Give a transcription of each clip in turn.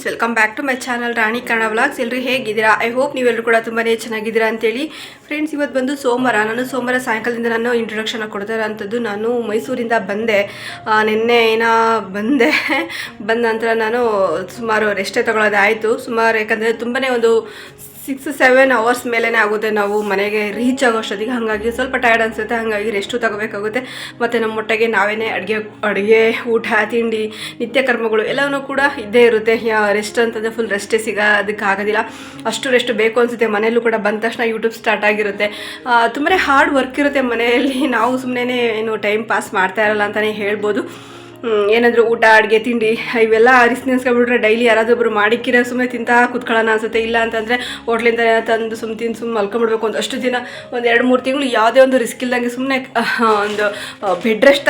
Welcome back to my channel Rani Kannada vlogs. ಎಲ್ಲರೂ ಹೇಗಿದ್ದೀರಾ? I hope ನೀವೆಲ್ಲರೂ ಕೂಡ ತುಂಬಾ ಚೆನ್ನಾಗಿದ್ದೀರಾ ಅಂತೇಳಿ. ಫ್ರೆಂಡ್ಸ್, ಇವತ್ತು ಬಂದು ಸೋಮವಾರ ಸಾಯಂಕಾಲದಿಂದ ನಾನು ಇಂಟ್ರೊಡಕ್ಷನ್ ಕೊಡ್ತಾ ಇರೋಂಥದ್ದು. ನಾನು ಮೈಸೂರಿಂದ ಬಂದೆ, ನಿನ್ನೆ ಬಂದ ನಂತರ ನಾನು ಸುಮಾರು ರೆಸ್ಟೇ ತೊಗೊಳೋದಾಯಿತು. ಯಾಕಂದರೆ ತುಂಬಾ ಒಂದು 6-7 ಅವರ್ಸ್ ಮೇಲೇ ಆಗುತ್ತೆ ನಾವು ಮನೆಗೆ ರೀಚ್ ಆಗೋಷ್ಟೊತ್ತಿಗೆ. ಹಾಗಾಗಿ ಸ್ವಲ್ಪ ಟಯರ್ಡ್ ಅನಿಸುತ್ತೆ, ಹಾಗಾಗಿ ರೆಸ್ಟು ತಗೋಬೇಕಾಗುತ್ತೆ. ಮತ್ತು ನಮ್ಮ ಮೊಟ್ಟೆಗೆ ನಾವೇ ಅಡುಗೆ ಊಟ ತಿಂಡಿ ನಿತ್ಯ ಕರ್ಮಗಳು ಎಲ್ಲವೂ ಕೂಡ ಇದ್ದೇ ಇರುತ್ತೆ. ರೆಸ್ಟ್ ಅಂತಂದರೆ ಫುಲ್ ರೆಸ್ಟೇ ಸಿಗೋದಕ್ಕಾಗೋದಿಲ್ಲ, ಅಷ್ಟು ರೆಸ್ಟ್ ಬೇಕು ಅನಿಸುತ್ತೆ. ಮನೆಯಲ್ಲೂ ಕೂಡ ಬಂದ ತಕ್ಷಣ ಯೂಟ್ಯೂಬ್ ಸ್ಟಾರ್ಟ್ ಆಗಿರುತ್ತೆ. ತುಂಬಾ ಹಾರ್ಡ್ ವರ್ಕ್ ಇರುತ್ತೆ ಮನೆಯಲ್ಲಿ. ನಾವು ಸುಮ್ಮನೆ ಏನು ಟೈಮ್ ಪಾಸ್ ಮಾಡ್ತಾ ಇರಲ್ಲ ಅಂತಲೇ ಹೇಳ್ಬೋದು. ಏನಾದರೂ ಊಟ ಅಡುಗೆ ತಿಂಡಿ ಇವೆಲ್ಲ ನೆನೆಸ್ಕೊಂಡ್ಬಿಟ್ರೆ ಡೈಲಿ ಯಾರಾದೊಬ್ಬರು ಮಾಡಿಕ್ಕಿರೋ ಸುಮ್ಮನೆ ತಿಂತಾ ಕುತ್ಕೊಳ್ಳೋಣ ಅನಿಸುತ್ತೆ. ಇಲ್ಲ ಅಂತಂದರೆ ಹೋಟ್ಲಿಂದ ತಂದು ಸುಮ್ಮನೆ ಮಲ್ಕೊಂಡ್ಬಿಡ್ಬೇಕು ಅಂತ ಅಷ್ಟು ದಿನ ಒಂದು 2-3 ತಿಂಗಳು ಯಾವುದೇ ಒಂದು ರಿಸ್ಕ್ ಇಲ್ದಂಗೆ ಸುಮ್ಮನೆ ಒಂದು ಬೆಡ್ ರೆಸ್ಟ್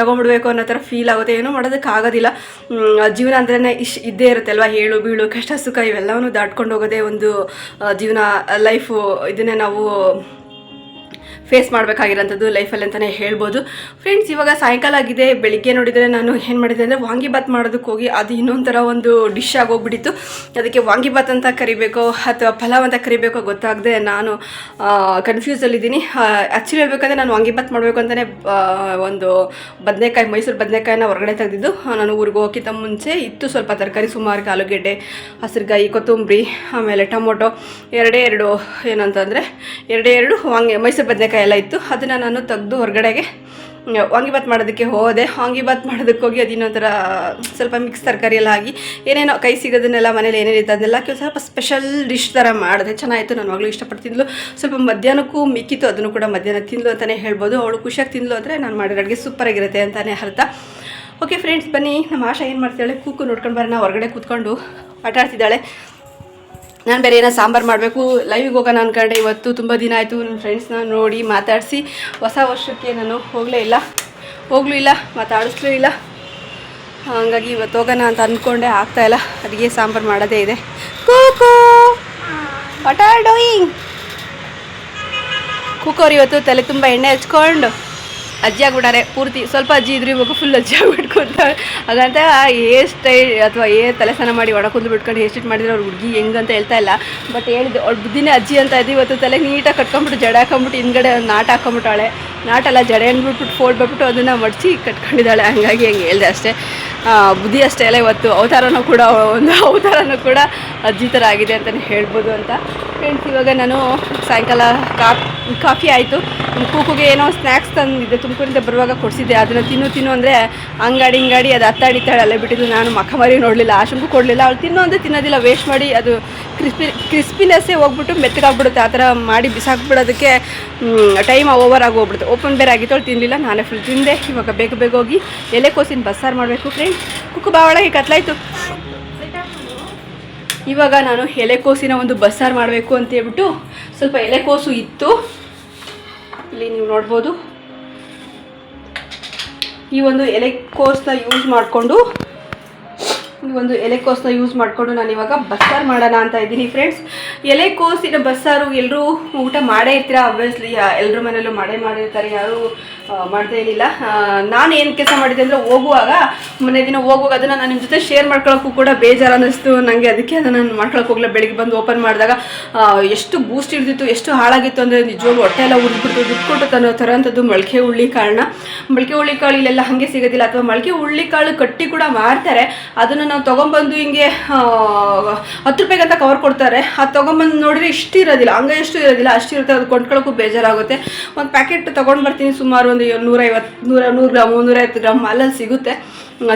ತೊಗೊಂಡ್ಬಿಡ್ಬೇಕು ಅನ್ನೋ ಥರ ಫೀಲ್ ಆಗುತ್ತೆ. ಏನೂ ಮಾಡೋದಕ್ಕಾಗೋದಿಲ್ಲ. ಜೀವನ ಅಂದ್ರೇ ಇದ್ದೇ ಇರುತ್ತೆ ಅಲ್ವಾ, ಏಳು ಬೀಳು ಕಷ್ಟ ಸುಖ ಇವೆಲ್ಲವೂ ದಾಟ್ಕೊಂಡು ಹೋಗೋದೇ ಒಂದು ಜೀವನ, ಲೈಫು. ಇದನ್ನೇ ನಾವು ಫೇಸ್ ಮಾಡಬೇಕಾಗಿರೋಂಥದ್ದು ಲೈಫಲ್ಲಿ ಅಂತಲೇ ಹೇಳ್ಬೋದು. ಫ್ರೆಂಡ್ಸ್, ಇವಾಗ ಸಾಯಂಕಾಲ ಆಗಿದೆ. ಬೆಳಿಗ್ಗೆ ನೋಡಿದರೆ ನಾನು ಏನು ಮಾಡಿದೆ ಅಂದರೆ ವಾಂಗಿಬಾತ್ ಮಾಡೋದಕ್ಕೆ ಹೋಗಿ ಅದು ಇನ್ನೊಂಥರ ಒಂದು ಡಿಶ್ ಆಗೋಗ್ಬಿಟ್ಟಿತ್ತು. ಅದಕ್ಕೆ ವಾಂಗಿಬಾತ್ ಅಂತ ಕರಿಬೇಕೋ ಅಥವಾ ಪಲಾವ್ ಅಂತ ಕರಿಬೇಕೋ ಗೊತ್ತಾಗದೆ ನಾನು ಕನ್ಫ್ಯೂಸಲ್ಲಿದ್ದೀನಿ. ಆ್ಯಕ್ಚುಲಿ ಹೇಳ್ಬೇಕಂದ್ರೆ ನಾನು ವಾಂಗಿಬಾತ್ ಮಾಡಬೇಕು ಅಂತಲೇ ಒಂದು ಮೈಸೂರು ಬದನೆಕಾಯಿನ ಹೊರಗಡೆ ತೆಗೆದಿದ್ದು. ನಾನು ಊರಿಗೆ ಹೋಗೋಕ್ಕಿಂತ ಮುಂಚೆ ಇತ್ತು ಸ್ವಲ್ಪ ತರಕಾರಿ, ಸುಮಾರು ಆಲೂಗೆಡ್ಡೆ, ಹಸಿರುಗಾಯಿ, ಕೊತ್ತಂಬರಿ, ಆಮೇಲೆ ಟೊಮೊಟೊ, ಎರಡೇ ಮೈಸೂರು ಬದನೆಕಾಯಿ ಎಲ್ಲ ಇತ್ತು. ಅದನ್ನು ನಾನು ತೆಗೆದು ಹೊರಗಡೆಗೆ ವಾಂಗಿಬಾತ್ ಮಾಡೋದಕ್ಕೆ ಹೋದೆ. ವಾಂಗಿಬಾತ್ ಮಾಡೋದಕ್ಕೆ ಹೋಗಿ ಅದು ಇನ್ನೊಂಥರ ಸ್ವಲ್ಪ ಮಿಕ್ಸ್ ತರಕಾರಿ ಎಲ್ಲ ಆಗಿ ಏನೇನೋ ಕೈ ಸಿಗೋದನ್ನೆಲ್ಲ ಮನೇಲಿ ಏನೇನಿತ್ತು ಅದನ್ನೆಲ್ಲ ಸ್ವಲ್ಪ ಸ್ಪೆಷಲ್ ಡಿಶ್ ಥರ ಮಾಡಿದೆ. ಚೆನ್ನಾಗಿತ್ತು. ನನ್ನ ಮಗಳು ಇಷ್ಟಪಡ್ತಿದ್ಲು. ಸ್ವಲ್ಪ ಮಧ್ಯಾಹ್ನಕ್ಕೂ ಮಿಕ್ಕಿತ್ತು, ಅದನ್ನು ಕೂಡ ಮಧ್ಯಾಹ್ನ ತಿಂದ್ಲು ಅಂತಲೇ ಹೇಳ್ಬೋದು. ಅವಳು ಖುಷಿಯಾಗಿ ತಿಂದ್ಲು ಅಂದರೆ ನಾನು ಮಾಡಿರೋ ಅಡುಗೆ ಸೂಪರಾಗಿರುತ್ತೆ ಅಂತಲೇ ಅರ್ಥ. ಓಕೆ ಫ್ರೆಂಡ್ಸ್, ಬನ್ನಿ. ನಮ್ಮ ಆಶಾ ಏನು ಮಾಡ್ತಾಳೆ, ಕೂಕು ನೋಡ್ಕೊಂಡು ಬರೋಣ. ಹೊರಗಡೆ ಕೂತ್ಕೊಂಡು ಆಟ ಆಡ್ತಿದ್ದಾಳೆ. ನಾನು ಬೇರೆ ಏನೋ ಸಾಂಬಾರು ಮಾಡಬೇಕು, ಲೈವಿಗೆ ಹೋಗೋಣ ಅಂದ್ಕೊಂಡೆ. ಇವತ್ತು ತುಂಬ ದಿನ ಆಯಿತು ನನ್ನ ಫ್ರೆಂಡ್ಸ್ನ ನೋಡಿ ಮಾತಾಡಿಸಿ. ಹೊಸ ವರ್ಷಕ್ಕೆ ನಾನು ಹೋಗಲೂ ಇಲ್ಲ, ಮಾತಾಡಿಸ್ಲೂ ಇಲ್ಲ. ಹಾಗಾಗಿ ಇವತ್ತು ಹೋಗೋಣ ಅಂತ ಅಂದ್ಕೊಂಡೆ, ಆಗ್ತಾಯಿಲ್ಲ. ಅಡುಗೆ ಸಾಂಬಾರು ಮಾಡೋದೇ ಇದೆ. Kuku what are doing? ಕೂಕೋರು ಇವತ್ತು ತಲೆ ತುಂಬ ಎಣ್ಣೆ ಹಚ್ಕೊಂಡು ಅಜ್ಜಿ ಆಗ್ಬಿಟ್ಟಾರೆ ಪೂರ್ತಿ. ಸ್ವಲ್ಪ ಅಜ್ಜಿ ಇದ್ರೂ ಇವಾಗ ಫುಲ್ ಅಜ್ಜಿ ಆಗ್ಬಿಟ್ಕೊತಾರೆ. ಹಾಗಂತ ಹೇರ್ ಸ್ಟೈಲ್ ಅಥವಾ ತಲೆ ಸ್ನಾನ ಮಾಡಿ ಒಣ ಕೂದಲು ಬಿಟ್ಕೊಂಡು ಹೇರ್ ಸ್ಟೈಟ್ ಮಾಡಿದ್ರೆ ಅವ್ರು ಹುಡುಗಿ ಹೆಂಗಂತ ಹೇಳ್ತಾ ಇಲ್ಲ. ಬಟ್ ಹೇಳಿದೆ ಅವ್ಳು ಬುದ್ಧಿನೇ ಅಜ್ಜಿ ಅಂತ ಇದ್ದು. ಇವತ್ತು ತಲೆ ನೀಟಾಗಿ ಕಟ್ಕೊಂಡ್ಬಿಟ್ಟು ಜಡೆ ಹಾಕೊಂಬಿಟ್ಟು ಹಿಂದ್ಗಡೆ ನಾಟ ಹಾಕೊಂಬಿಟ್ಟಾಳೆ. ನಾಟಲ್ಲ, ಜಡೆ ಅಂದ್ಬಿಟ್ಬಿಟ್ಟು ಫೋಲ್ಡ್ ಬಿಟ್ಬಿಟ್ಟು ಅದನ್ನು ಮಡಚಿ ಕಟ್ಕೊಂಡಿದ್ದಾಳೆ. ಹಂಗಾಗಿ ಹಂಗೆ ಹೇಳಿದೆ ಅಷ್ಟೇ. ಬುದ್ಧಿ ಅಷ್ಟೇ ಅಲ್ಲ, ಇವತ್ತು ಅವತಾರನೂ ಕೂಡ ಅಜ್ಜಿ ಥರ ಆಗಿದೆ ಅಂತಲೇ ಹೇಳ್ಬೋದು ಅಂತ. ಫ್ರೆಂಡ್ಸ್, ಇವಾಗ ನಾನು ಸಾಯಂಕಾಲ ಕಾಫಿ ಆಯಿತು. ಕೂಕುಗೆ ಏನೋ ಸ್ನ್ಯಾಕ್ಸ್ ತಂದಿದ್ದೆ, ತುಮಕೂರಿಂದ ಬರುವಾಗ ಕೊಡಿಸಿದ್ದೆ. ಅದನ್ನು ತಿನ್ನು ಅಂದರೆ ಹಿಂಗಾಡಿ ಅದು ಅತ್ತಾಡಿತ್ತಾಳೆ ಅಲ್ಲೇ ಬಿಟ್ಟಿದ್ದು. ನಾನು ಮಖಮರಿ ನೋಡಲಿಲ್ಲ, ಆಶಂಕು ಕೊಡಲಿಲ್ಲ. ಅವಳು ತಿನ್ನೋದಿಲ್ಲ, ವೇಸ್ಟ್ ಮಾಡಿ ಅದು ಕ್ರಿಸ್ಪಿನೆಸ್ಸೇ ಹೋಗ್ಬಿಟ್ಟು ಮೆತ್ತಗಾಗ್ಬಿಡುತ್ತೆ. ಆ ಥರ ಮಾಡಿ ಬಿಸಾಕ್ಬಿಡೋದಕ್ಕೆ ಟೈಮ್ ಓವರ್ ಆಗಿ ಹೋಗ್ಬಿಡುತ್ತೆ. ಓಪನ್ ಬೇರೆ ಆಗಿತ್ತು, ಅವಳು ತಿನ್ನಲಿಲ್ಲ. ನಾನೇ ಫುಲ್ ತಿಂದೆ. ಇವಾಗ ಬೇಗ ಹೋಗಿ ಎಲೆಕೋಸಿನ ಬಸ್ಸಾರು ಮಾಡಬೇಕು. ಫ್ರೆಂಡ್ಸ್, ಕುಕ್ಕು ಬಾ ಒಳಗೆ ಕತ್ಲಾಯಿತು. ಇವಾಗ ನಾನು ಎಲೆಕೋಸಿನ ಒಂದು ಬಸ್ಸಾರು ಮಾಡಬೇಕು ಅಂತ ಹೇಳ್ಬಿಟ್ಟು ಸ್ವಲ್ಪ ಎಲೆಕೋಸು ಇತ್ತು, ಇಲ್ಲಿ ನೀವು ನೋಡ್ಬೋದು. ಈ ಒಂದು ಎಲೆಕೋಸನ್ನ ಯೂಸ್ ಮಾಡಿಕೊಂಡು ನಾನು ಇವಾಗ ಬಸ್ಸಾರು ಮಾಡೋಣ ಅಂತ ಇದ್ದೀನಿ. ಫ್ರೆಂಡ್ಸ್, ಎಲೆಕೋಸಿನ ಬಸ್ಸಾರು ಎಲ್ಲರೂ ಊಟ ಮಾಡೇ ಇರ್ತೀರ. ಆಬ್ವಿಯಸ್ಲಿ ಎಲ್ಲರ ಮನೆಯಲ್ಲೂ ಮಾಡಿರ್ತಾರೆ, ಯಾರೂ ಮಾಡ್ತಾ ಏನಿಲ್ಲ. ನಾನು ಏನು ಕೆಲಸ ಮಾಡಿದ್ದೆ ಅಂದರೆ ಮೊನ್ನೆ ದಿನ ಹೋಗುವಾಗ ಅದನ್ನು ನಾನು ನಿಮ್ಮ ಜೊತೆ ಶೇರ್ ಮಾಡ್ಕೊಳ್ಳೋಕ್ಕೂ ಕೂಡ ಬೇಜಾರು ಅನ್ನಿಸ್ತು ನನಗೆ. ಅದಕ್ಕೆ ಅದನ್ನು ನಾನು ಮಾಡ್ಕೊಳಕ್ಕೆ ಹೋಗಲ್ಲ. ಬೆಳಿಗ್ಗೆ ಬಂದು ಓಪನ್ ಮಾಡಿದಾಗ ಎಷ್ಟು ಬೂಸ್ಟ್ ಹಿಡಿದಿತ್ತು, ಎಷ್ಟು ಹಾಳಾಗಿತ್ತು ಅಂದರೆ ನಿಜವಾಗ್ಲೂ ಹೊಟ್ಟೆ ಎಲ್ಲ ಉರಿದ್ಬಿಟ್ಟು ದುಡ್ಡು ತರೋಂಥದ್ದು ಮೊಳಕೆ ಹುಳ್ಳಿಕಾಳನ್ನ. ಮೊಳಕೆ ಹುಳ್ಳಿಕಾಳು ಇಲ್ಲೆಲ್ಲ ಹಾಗೆ ಸಿಗೋದಿಲ್ಲ, ಅಥವಾ ಮೊಳಕೆ ಹುಳ್ಳಿಕಾಳು ಕಟ್ಟಿ ಕೂಡ ಮಾರ್ತಾರೆ. ಅದನ್ನು ನಾವು ತೊಗೊಂಬಂದು ಹಿಂಗೆ 10 ರೂಪಾಯಿಗೆ ಅಂತ ಕವರ್ ಕೊಡ್ತಾರೆ. ಅದು ತೊಗೊಂಬಂದು ನೋಡಿದ್ರೆ ಎಷ್ಟು ಇರೋದಿಲ್ಲ, ಅಷ್ಟು ಇರುತ್ತೆ. ಅದು ಕೊಂಡ್ಕೊಳ್ಳೋಕ್ಕೂ ಬೇಜಾರಾಗುತ್ತೆ. ಒಂದು ಪ್ಯಾಕೆಟ್ ತೊಗೊಂಡು ಬರ್ತೀನಿ, ಸುಮಾರು ಒಂದು 100 ಗ್ರಾಮ್ 150 ಗ್ರಾಮ್ ಅಲ್ಲಲ್ಲಿ ಸಿಗುತ್ತೆ,